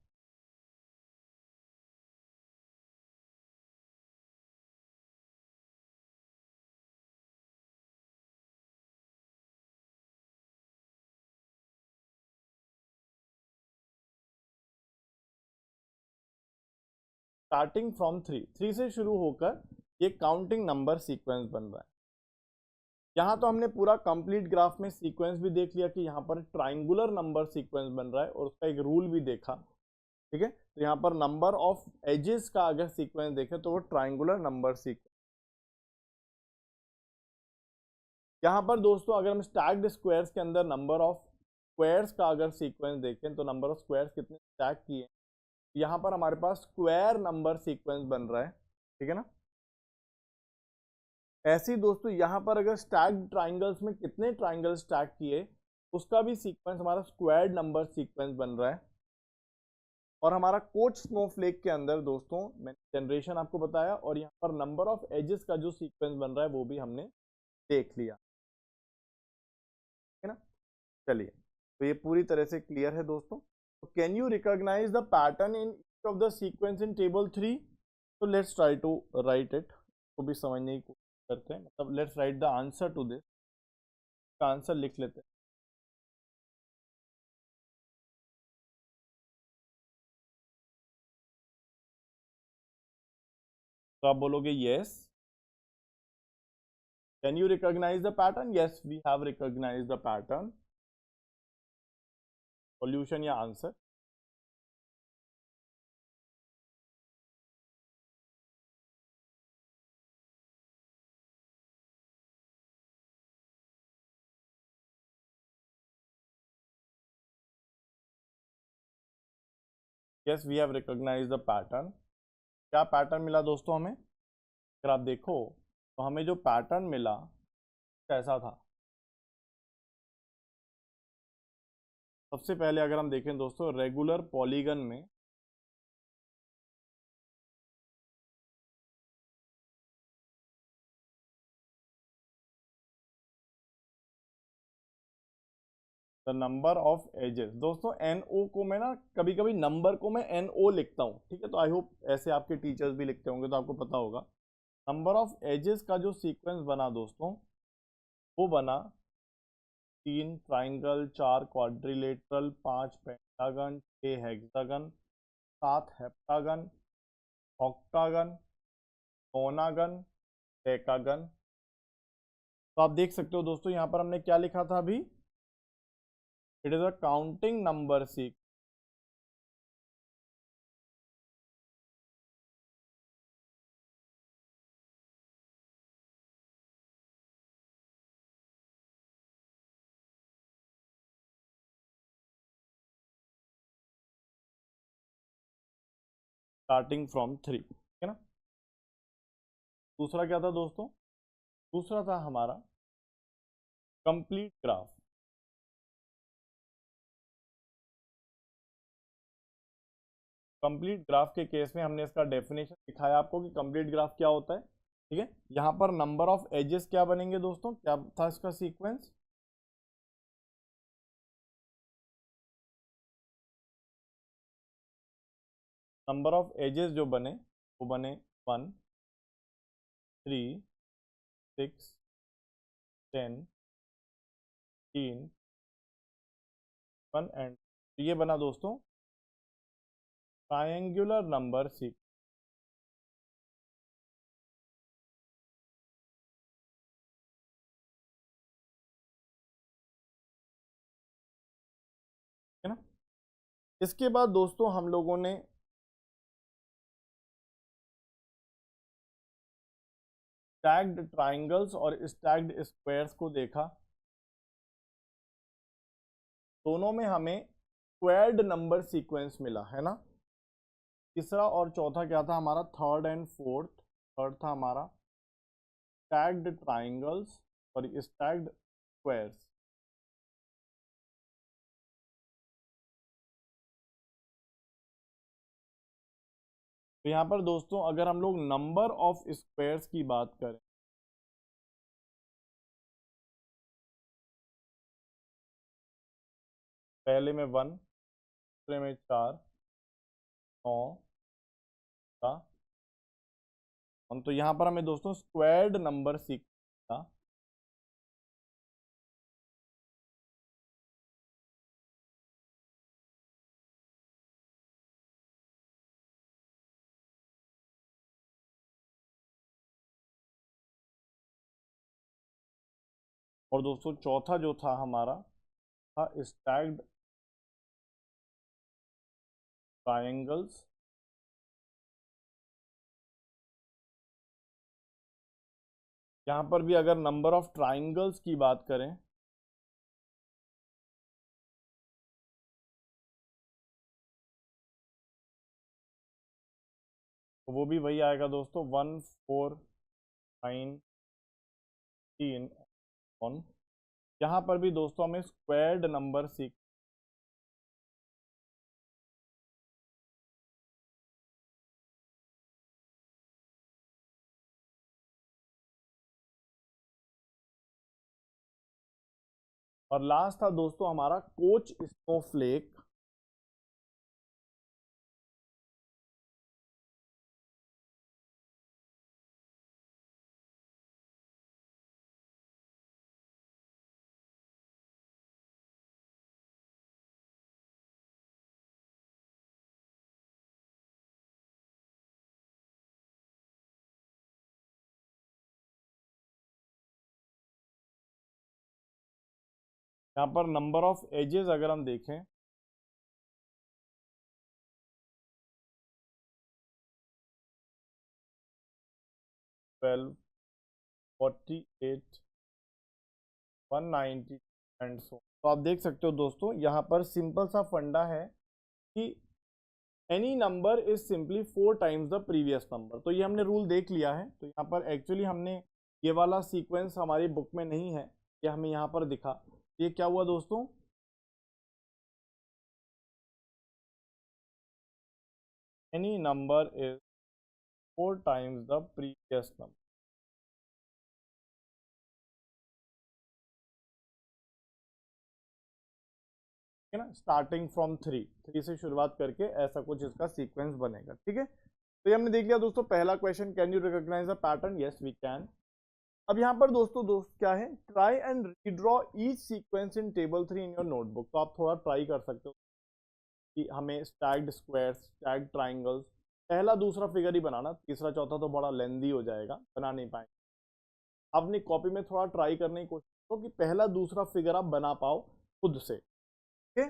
Speaker 1: स्टार्टिंग फ्रॉम 3 से शुरू होकर ये काउंटिंग नंबर सीक्वेंस बन रहा है। यहाँ तो हमने पूरा कंप्लीट ग्राफ में सीक्वेंस भी देख लिया कि यहाँ पर ट्राइंगुलर नंबर सीक्वेंस बन रहा है, और उसका एक रूल भी देखा, ठीक है। तो यहाँ पर नंबर ऑफ एजेस का अगर सीक्वेंस देखें तो वो ट्राइंगुलर नंबर सीक्वेंस। यहाँ पर दोस्तों अगर हम स्टैक्ड स्क्वायर्स के अंदर नंबर ऑफ स्क्वायर्स का अगर सीक्वेंस देखें तो नंबर ऑफ स्क्वायर्स कितने स्टैक किए, यहाँ पर हमारे पास स्क्वायर नंबर सीक्वेंस बन रहा है, ठीक है ना। ऐसे ही दोस्तों यहाँ पर अगर स्टैक्ड ट्राइंगल्स में कितने ट्राइंगल स्टैक किए उसका भी सीक्वेंस हमारा स्क्वायर्ड नंबर सीक्वेंस बन रहा है। और हमारा कोच स्नोफ्लेक के अंदर दोस्तों मैंने जनरेशन आपको बताया, और यहाँ पर नंबर ऑफ एजेस का जो सीक्वेंस बन रहा है वो भी हमने देख लिया, है ना। चलिए, तो ये पूरी तरह से क्लियर है दोस्तों। तो can you recognise the pattern in each of the sequence in table 3? तो let's try to write it, को भी समझने की कोशिश करते हैं, मतलब let's write the answer to this, का आंसर लिख लेते हैं। तो आप बोलोगे yes, can you recognise the pattern? Yes, we have recognise the pattern. Solution या answer? Yes, we have recognise the pattern. क्या पैटर्न मिला दोस्तों हमें? अगर आप देखो तो हमें जो पैटर्न मिला कैसा था। सबसे पहले अगर हम देखें दोस्तों रेगुलर पॉलीगन में द नंबर ऑफ एजेस, दोस्तों एन ओ को मैं ना कभी कभी नंबर को मैं एन ओ लिखता हूँ, ठीक है। तो आई होप ऐसे आपके टीचर्स भी लिखते होंगे तो आपको पता होगा। नंबर ऑफ एजेस का जो सीक्वेंस बना दोस्तों वो बना 3 triangle, 4 quadrilateral, 5 pentagon, 6 hexagon, 7 heptagon, octagon, नोनागन, decagon. तो आप देख सकते हो दोस्तों यहाँ पर हमने क्या लिखा था अभी, it is a counting number sequence. Starting from 3, ठीक है ना। दूसरा क्या था दोस्तों? दूसरा था हमारा कंप्लीट ग्राफ। कंप्लीट ग्राफ के केस में हमने इसका डेफिनेशन दिखाया आपको कि कंप्लीट ग्राफ क्या होता है, ठीक है। यहाँ पर नंबर ऑफ एजेस क्या बनेंगे दोस्तों, क्या था इसका सीक्वेंस? नंबर ऑफ एजेस जो बने वो बने 1, 3, 6, 10, 3, 1 एंड ये बना दोस्तों ट्रायंगुलर नंबर सीक्वेंस, है ना। इसके बाद दोस्तों हम लोगों ने स्टैक्ड ट्राइंगल्स और स्टैक्ड स्क्वायर्स को देखा। दोनों में हमें स्क्वायर्ड नंबर सीक्वेंस मिला, है ना। तीसरा और चौथा क्या था हमारा, थर्ड एंड फोर्थ, थर्ड था हमारा स्टैक्ड ट्राइंगल्स और स्टैक्ड स्क्वायर्स। तो यहाँ पर दोस्तों अगर हम लोग नंबर ऑफ स्क्वायर्स की बात करें, पहले में 1, दूसरे में 4, 9 का, तो यहाँ पर हमें दोस्तों स्क्वायर्ड नंबर सीक्वेंस था। और दोस्तों चौथा जो था हमारा था स्टैक्ड ट्रायंगल्स यहाँ पर भी अगर नंबर ऑफ ट्राइंगल्स की बात करें तो वो भी वही आएगा दोस्तों, 1 4 9 3 1। यहाँ पर भी दोस्तों हमें स्क्वायर्ड नंबर सीख, और लास्ट था दोस्तों हमारा कोच स्नोफ्लेक। यहाँ पर नंबर ऑफ एजेस अगर हम देखें, ट्वेल्व, 48, 190 एंड सो। तो आप देख सकते हो दोस्तों यहाँ पर सिंपल सा फंडा है कि any number is simply 4 times the previous number. तो ये हमने रूल देख लिया है। तो यहाँ पर एक्चुअली हमने ये वाला सीक्वेंस हमारी बुक में नहीं है, ये हमें यहाँ पर दिखा। ये क्या हुआ दोस्तों, any number is 4 times the previous number, है ना, स्टार्टिंग फ्रॉम 3 से शुरुआत करके ऐसा कुछ इसका सीक्वेंस बनेगा। ठीक है, तो ये हमने देख लिया दोस्तों पहला question, can you recognise the pattern, yes we can. अब यहाँ पर दोस्तों क्या है, try and redraw each sequence in table 3 in your notebook. तो आप थोड़ा ट्राई कर सकते हो कि हमें स्टैग्ड स्क्वायर्स, स्टैग्ड ट्राइंगल्स, पहला दूसरा फिगर ही बनाना, तीसरा चौथा तो बड़ा लेंदी हो जाएगा, बना नहीं पाएंगे। अपनी कॉपी में थोड़ा ट्राई करने की कोशिश करो कि पहला दूसरा फिगर आप बना पाओ खुद से। Okay,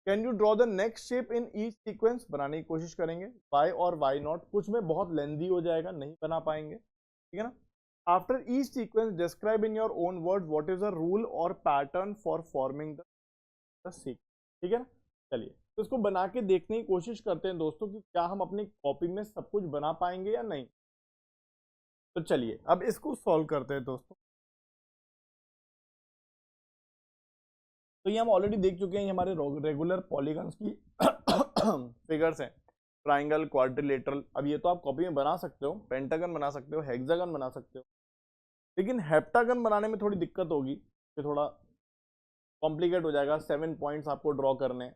Speaker 1: can you draw the next shape in each sequence, बनाने की कोशिश करेंगे। वाई और वाई नॉट कुछ में बहुत लेंदी हो जाएगा, नहीं बना पाएंगे। ठीक है ना। After each sequence describe in your own word what is the rule और pattern for forming the sequence. ठीक है ना। चलिए तो इसको बना के देखने की कोशिश करते हैं दोस्तों कि क्या हम अपनी कॉपी में सब कुछ बना पाएंगे या नहीं। तो चलिए अब इसको सॉल्व करते हैं दोस्तों। तो ये हम ऑलरेडी देख चुके हैं, ये हमारे रेगुलर पॉलीगन्स की फिगर्स हैं, ट्राइंगल, क्वाड्रिलेटरल। अब ये तो आप कॉपी में बना सकते हो, पेंटागन बना सकते हो, हेक्सागन बना सकते हो, लेकिन हेप्टागन बनाने में थोड़ी दिक्कत होगी, ये थोड़ा कॉम्प्लिकेट हो जाएगा, 7 पॉइंट्स आपको ड्रॉ करने।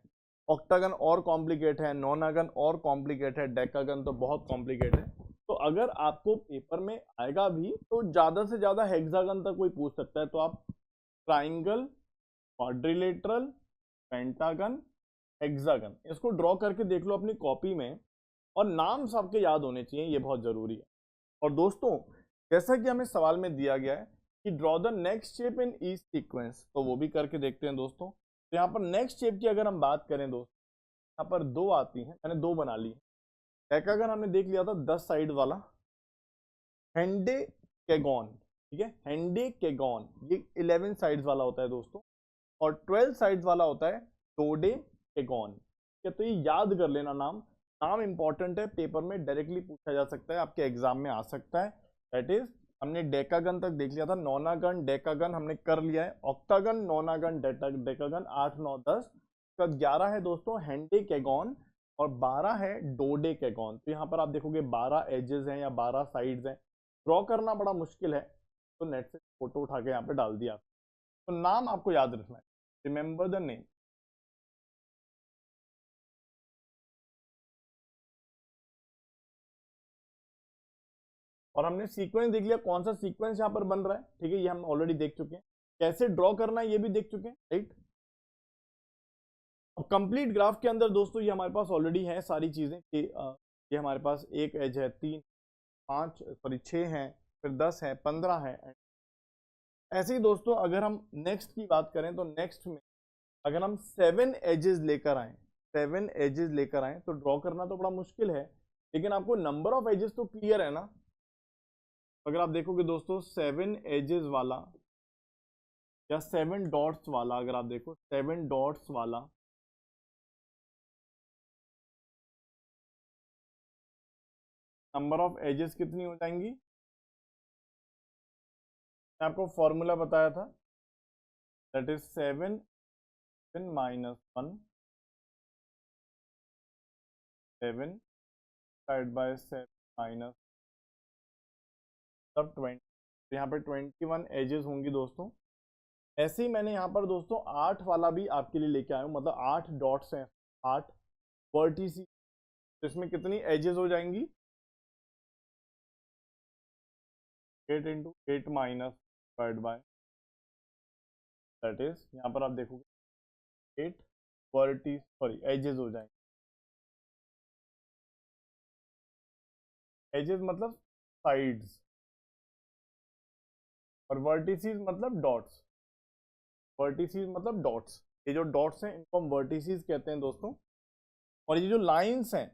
Speaker 1: ऑक्टागन और कॉम्प्लिकेट है, नॉनागन और कॉम्प्लिकेट है, डेकागन तो बहुत कॉम्प्लिकेट है। तो अगर आपको पेपर में आएगा भी तो ज़्यादा से ज़्यादा हेक्सागन तक कोई पूछ सकता है। तो आप ट्राइंगल, क्वाड्रिलेटरल, पेंटागन, हेक्सागन इसको ड्रॉ करके देख लो अपनी कॉपी में, और नाम सबके याद होने चाहिए, ये बहुत ज़रूरी है। और दोस्तों जैसा कि हमें सवाल में दिया गया है कि draw the next shape in each sequence, तो वो भी करके देखते हैं दोस्तों। तो यहाँ पर नेक्स्ट शेप की अगर हम बात करें दोस्तों, यहाँ पर 2 आती हैं, मैंने 2 बना ली। डेकागन हमने देख लिया था 10 साइड वाला, हेंडेकेगॉन, ठीक है, हेंडेकेगॉन ये 11 साइड्स वाला होता है दोस्तों, और 12 साइड्स वाला होता है डोडेकेगॉन। ठीक है, तो ये याद कर लेना, नाम इंपॉर्टेंट है, पेपर में डायरेक्टली पूछा जा सकता है, आपके एग्जाम में आ सकता है। दैट इज हमने डेकागन तक देख लिया था, नोनागन, डेकागन हमने कर लिया है, ऑक्टागन, नोनागन, डेकागन 8 9 10, 11 है दोस्तों हेंडेकेगॉन, और 12 है डोडेकेगॉन। तो यहाँ पर आप देखोगे 12 एजेस हैं या 12 साइड्स हैं, ड्रॉ करना बड़ा मुश्किल है, तो नेट से फोटो उठा के यहाँ पे डाल दिया। तो नाम आपको याद रखना है, रिमेंबर द नेम। और हमने सीक्वेंस देख लिया, कौन सा सीक्वेंस यहाँ पर बन रहा है, ठीक है, ये हम ऑलरेडी देख चुके हैं, कैसे ड्रॉ करना है ये भी देख चुके हैं, राइट। अब कंप्लीट ग्राफ के अंदर दोस्तों ये हमारे पास ऑलरेडी है सारी चीजें कि ये हमारे पास एक एज है, 3 5 सॉरी 6 है, फिर 10 है, 15 है। ऐसे ही दोस्तों अगर हम नेक्स्ट की बात करें तो नेक्स्ट में अगर हम 7 एजेस लेकर आए, 7 एजेस लेकर आए तो ड्रॉ करना तो बड़ा मुश्किल है, लेकिन आपको नंबर ऑफ एजेस तो क्लियर है ना। अगर आप देखोगे दोस्तों 7 एजेस वाला या 7 डॉट्स वाला, अगर आप देखो 7 डॉट्स वाला नंबर ऑफ एजेस कितनी हो जाएंगी? मैं आपको फॉर्मूला बताया था, that is 7 -1 7 divide by 7 minus तब 20, तो यहाँ पे 21 एजेस होंगी दोस्तों। ऐसे ही मैंने यहाँ पर दोस्तों 8 वाला भी आपके लिए लेके आया हूँ, मतलब 8 डॉट्स हैं, 8 वर्टिसी, तो इसमें कितनी एजेस हो जाएंगी? 8 into 8 minus divide by, that is यहाँ पर आप देखोगे 8 वर्टिस सॉरी एजेस हो जाएंगे। एजेस मतलब साइड्स, और वर्टिसीज मतलब डॉट्स। वर्टिसीज मतलब डॉट्स, ये जो डॉट्स हैं इनको हम वर्टिसीज कहते हैं दोस्तों। और ये जो लाइंस हैं,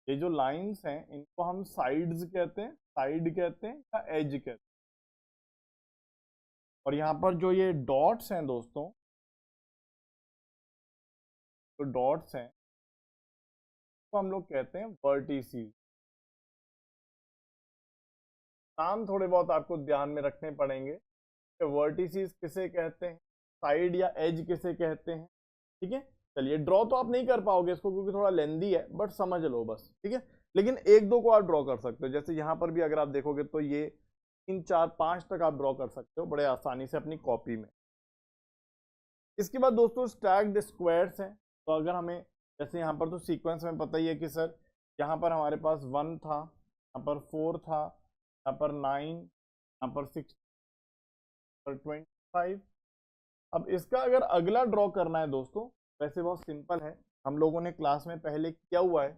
Speaker 1: ये जो लाइंस हैं इनको हम साइड्स कहते हैं, साइड कहते हैं या एज कहते हैं। और यहाँ पर जो ये डॉट्स हैं दोस्तों, जो डॉट्स हैं तो हम लोग कहते हैं वर्टिसीज। नाम थोड़े बहुत आपको ध्यान में रखने पड़ेंगे कि वर्टिसीज किसे कहते हैं, साइड या एज किसे कहते हैं, ठीक है। चलिए, ड्रॉ तो आप नहीं कर पाओगे इसको क्योंकि थोड़ा लेंदी है, बट समझ लो बस, ठीक है। लेकिन एक दो को आप ड्रॉ कर सकते हो, जैसे यहाँ पर भी अगर आप देखोगे तो ये 3 4 5 तक आप ड्रॉ कर सकते हो बड़े आसानी से अपनी कॉपी में। इसके बाद दोस्तों स्टैक्ड स्क्वायर्स हैं, तो अगर हमें जैसे यहाँ पर तो सीक्वेंस में पता ही है कि सर यहाँ पर हमारे पास 1 था, यहाँ पर 4 था, यहाँ पर 9, यहाँ पर 6 पर 25। अब इसका अगर अगला ड्रॉ करना है दोस्तों, वैसे बहुत सिंपल है, हम लोगों ने क्लास में पहले किया हुआ है।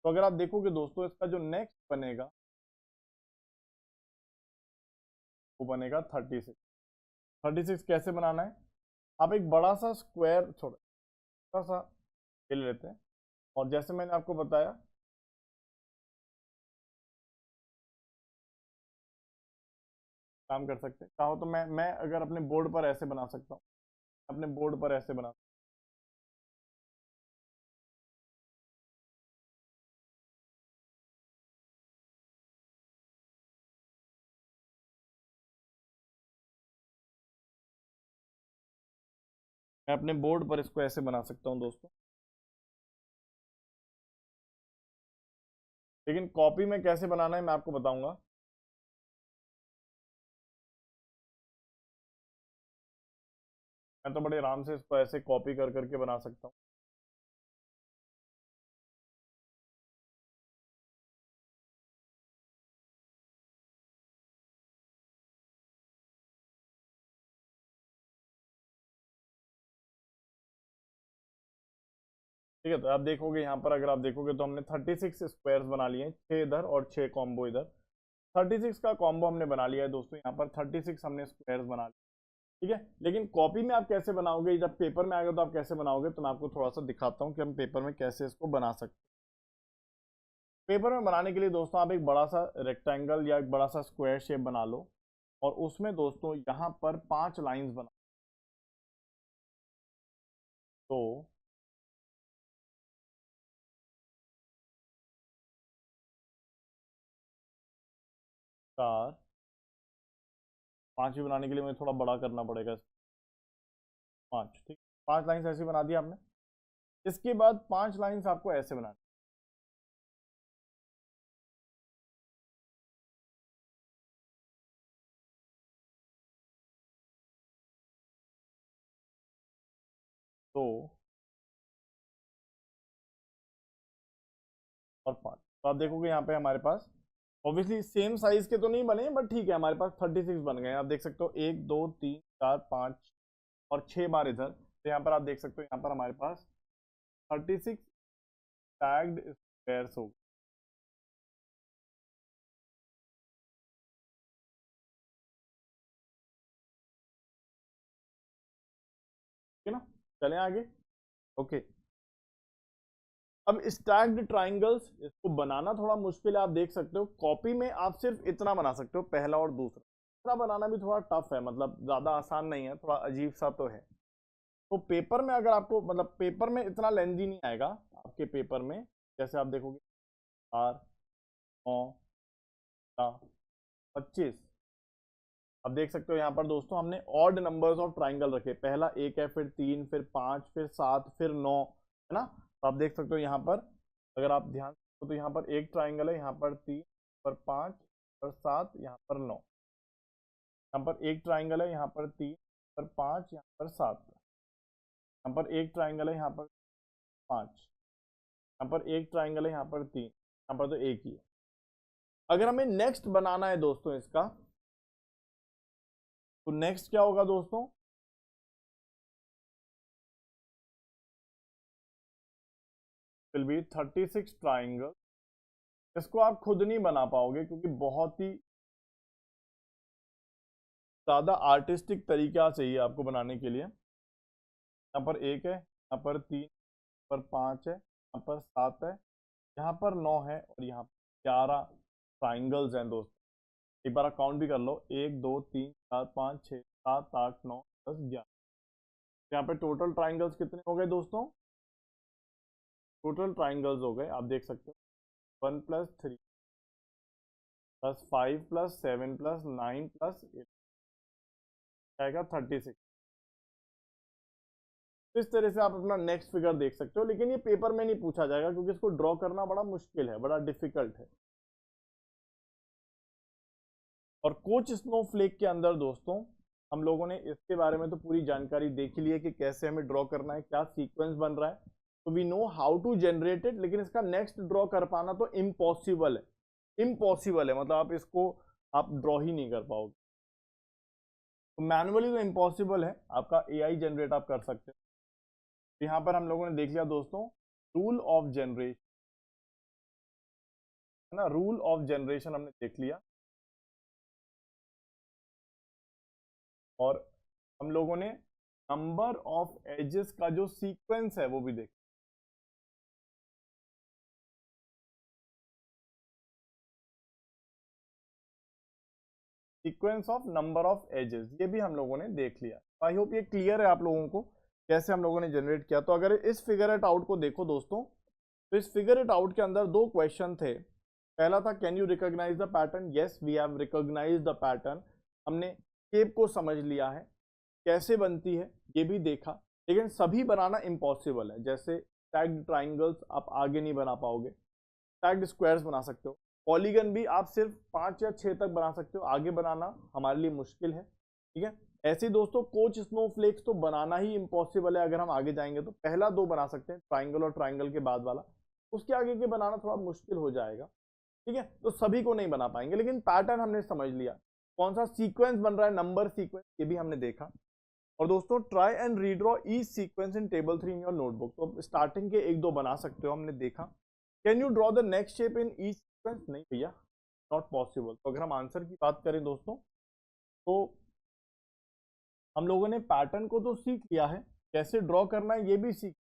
Speaker 1: तो अगर आप देखोगे दोस्तों इसका जो नेक्स्ट बनेगा वो बनेगा 36। 36 कैसे बनाना है? आप एक बड़ा सा स्क्वायर छोटा सा ले लेते हैं, और जैसे मैंने आपको बताया काम कर सकते हैं। चाहो तो मैं अगर अपने बोर्ड पर ऐसे बना सकता हूँ, अपने बोर्ड पर ऐसे बना, मैं अपने बोर्ड पर इसको ऐसे बना सकता हूँ दोस्तों। लेकिन कॉपी में कैसे बनाना है मैं आपको बताऊंगा। मैं तो बड़े आराम से इसको ऐसे कॉपी कर करके बना सकता हूँ। ठीक है, तो आप देखोगे यहाँ पर अगर आप देखोगे तो हमने 36 स्क्वायर्स बना लिए हैं, 6 इधर और 6 कॉम्बो इधर। 36 का कॉम्बो हमने बना लिया है दोस्तों, यहाँ पर 36 हमने स्क्वायर्स बना लिए, ठीक है। लेकिन कॉपी में आप कैसे बनाओगे, जब पेपर में आएगा तो आप कैसे बनाओगे, तो मैं आपको थोड़ा सा दिखाता हूँ कि हम पेपर में कैसे इसको बना सकते हैं। पेपर में बनाने के लिए दोस्तों आप एक बड़ा सा रेक्टेंगल या एक बड़ा सा स्क्वायर शेप बना लो, और उसमें दोस्तों यहाँ पर 5 लाइंस बना, तो 4 5 भी बनाने के लिए मुझे थोड़ा बड़ा करना पड़ेगा, 5, ठीक। 5 लाइंस ऐसी बना दी आपने। इसके बाद 5 लाइंस आपको ऐसे बनानी, तो और 5, तो आप देखोगे यहाँ पे हमारे पास ऑब्वियसली सेम साइज के तो नहीं बने, बट ठीक है हमारे पास 36 बन गए। आप देख सकते हो 1 2 3 4 5 और 6 बार इधर, तो यहाँ पर आप देख सकते हो यहाँ पर हमारे पास 36 टैग्ड स्क्वायर्स हो गए, ठीक है ना। चलें आगे, ओके। अब स्टैक्ड ट्राइंगल्स, इसको बनाना थोड़ा मुश्किल है, आप देख सकते हो कॉपी में आप सिर्फ इतना बना सकते हो, पहला और दूसरा। दूसरा बनाना भी थोड़ा टफ है, मतलब ज्यादा आसान नहीं है, थोड़ा अजीब सा तो है। तो पेपर में अगर आपको, मतलब पेपर में इतना लेंदी नहीं आएगा आपके पेपर में, जैसे आप देखोगे 4 9 25। अब देख सकते हो यहाँ पर दोस्तों हमने ऑड नंबर्स ऑफ ट्राइंगल रखे, पहला 1 है, फिर 3, फिर 5, फिर 7, फिर 9, है ना। तो आप देख सकते हो यहाँ पर, अगर आप ध्यान दो तो यहाँ पर एक ट्राइंगल है, यहाँ पर 3, पर 5, पर 7, यहाँ पर 9। यहाँ पर एक ट्राइंगल है, यहाँ पर 3, पर 5, यहाँ पर 7। यहाँ पर एक ट्राइंगल है, यहाँ पर 5। यहाँ पर एक ट्राइंगल है, यहाँ पर 3। यहाँ पर तो एक ही है। अगर हमें नेक्स्ट बनाना है दोस्तों इसका, तो नेक्स्ट क्या होगा दोस्तों, विल बी 36 ट्राइंगल। इसको आप खुद नहीं बना पाओगे क्योंकि बहुत ही ज्यादा आर्टिस्टिक तरीका चाहिए आपको बनाने के लिए। यहाँ पर 1 है, यहाँ पर 3, यहाँ पर 5 है, यहाँ पर 7 है, यहाँ पर 9 है, और यहाँ पर 11 ट्राइंगल्स हैं दोस्तों। एक बार काउंट भी कर लो, 1 2 3 4 5 6 7 8 9 10 11। यहाँ पे टोटल ट्राइंगल्स कितने हो गए दोस्तों, टोटल ट्राइंगल्स हो गए, आप देख सकते हो 1 + 3 + 5 + 7 + 9 + 8 आएगा 36। इस तरह से आप अपना नेक्स्ट फिगर देख सकते हो, लेकिन ये पेपर में नहीं पूछा जाएगा क्योंकि इसको ड्रॉ करना बड़ा मुश्किल है, बड़ा डिफिकल्ट है। और कोच स्नोफ्लेक के अंदर दोस्तों हम लोगों ने इसके बारे में तो पूरी जानकारी देख ली है कि कैसे हमें ड्रॉ करना है, क्या सीक्वेंस बन रहा है, तो we know how to generate it. लेकिन इसका नेक्स्ट ड्रॉ कर पाना तो इम्पॉसिबल है, इम्पॉसिबल है, मतलब आप इसको आप ड्रॉ ही नहीं कर पाओगे। तो मैनुअली तो इम्पॉसिबल है, आपका एआई जनरेट आप कर सकते हो। यहाँ पर हम लोगों ने देख लिया दोस्तों रूल ऑफ जनरेशन, है ना, रूल ऑफ जनरेशन हमने देख लिया। और हम लोगों ने नंबर ऑफ एजेस का जो सीक्वेंस है वो भी देखा। Sequence of number of edges ये भी हम लोगों ने देख लिया। आई होप ये क्लियर है आप लोगों को कैसे हम लोगों ने जनरेट किया। तो अगर इस फिगर इट आउट को देखो दोस्तों, तो इस फिगर इट आउट के अंदर 2 क्वेश्चन थे। पहला था can you recognise the pattern, yes we have recognise the pattern, हमने शेप को समझ लिया है, कैसे बनती है ये भी देखा। लेकिन सभी बनाना इम्पॉसिबल है, जैसे स्टैक्ड ट्राइंगल्स आप आगे नहीं बना पाओगे, स्टैक्ड स्क्वायर्स बना सकते हो, पॉलीगन भी आप सिर्फ 5 या 6 तक बना सकते हो, आगे बनाना हमारे लिए मुश्किल है, ठीक है। ऐसे ही दोस्तों कोच स्नोफ्लेक्स तो बनाना ही इम्पॉसिबल है, अगर हम आगे जाएंगे तो पहला 2 बना सकते हैं, ट्राइंगल और ट्राइंगल के बाद वाला, उसके आगे के बनाना थोड़ा मुश्किल हो जाएगा, ठीक है। तो सभी को नहीं बना पाएंगे, लेकिन पैटर्न हमने समझ लिया, कौन सा सीक्वेंस बन रहा है, नंबर सीक्वेंस, ये भी हमने देखा। और दोस्तों try and redraw each sequence in table 3 in your notebook, तो स्टार्टिंग के 1-2 बना सकते हो, हमने देखा। Can you draw the next shape in each sequence, नहीं भैया नॉट पॉसिबल। तो अगर हम आंसर की बात करें दोस्तों, तो हम लोगों ने पैटर्न को तो सीख लिया है, कैसे ड्रॉ करना है ये भी सीख,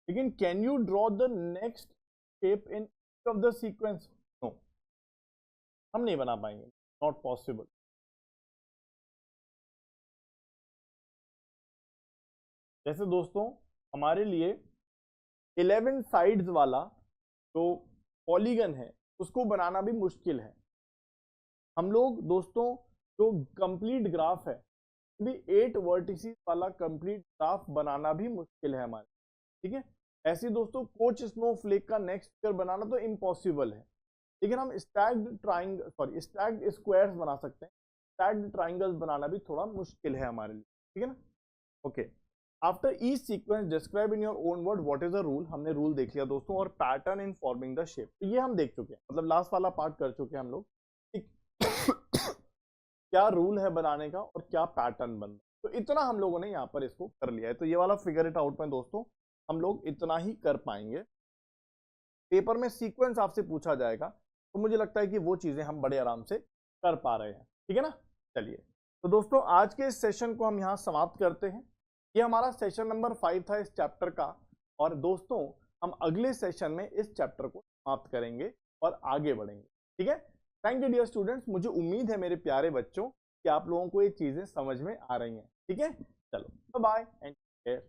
Speaker 1: लेकिन can you draw the next shape in each of the sequence, no, हम नहीं बना पाएंगे, नॉट पॉसिबल। जैसे दोस्तों हमारे लिए 11 साइड्स वाला जो पॉलीगन है उसको बनाना भी मुश्किल है। हम लोग दोस्तों जो कंप्लीट ग्राफ है, भी 8 वर्टिसेस वाला कंप्लीट ग्राफ बनाना भी मुश्किल है हमारे, ठीक है। ऐसे दोस्तों कोच स्नोफ्लेक का नेक्स्ट फिगर बनाना तो इम्पॉसिबल है, लेकिन हम स्टैक्ड स्क्वायर्स बना सकते हैं, स्टैक्ड ट्राइंगल्स बनाना भी थोड़ा मुश्किल है हमारे लिए, ठीक है ना। Okay, after each sequence describe in your own word what is the rule, हमने रूल देख लिया दोस्तों, और pattern in forming the shape, तो ये हम देख चुके हैं, मतलब लास्ट वाला पार्ट कर चुके हैं हम लोग, क्या रूल है बनाने का और क्या पैटर्न बन, तो इतना हम लोगों ने यहाँ पर इसको कर लिया है। तो ये वाला फिगर इट आउट में दोस्तों हम लोग इतना ही कर पाएंगे। पेपर में सीक्वेंस आपसे पूछा जाएगा, तो मुझे लगता है कि वो चीजें हम बड़े आराम से कर पा रहे हैं, ठीक है ना। चलिए, तो दोस्तों आज के इस सेशन को हम यहाँ समाप्त करते हैं। ये हमारा सेशन नंबर 5 था इस चैप्टर का। और दोस्तों हम अगले सेशन में इस चैप्टर को समाप्त करेंगे और आगे बढ़ेंगे। ठीक है, थैंक यू डियर स्टूडेंट्स। मुझे उम्मीद है मेरे प्यारे बच्चों कि आप लोगों को ये चीजें समझ में आ रही हैं। ठीक है, चलो bye bye and take care.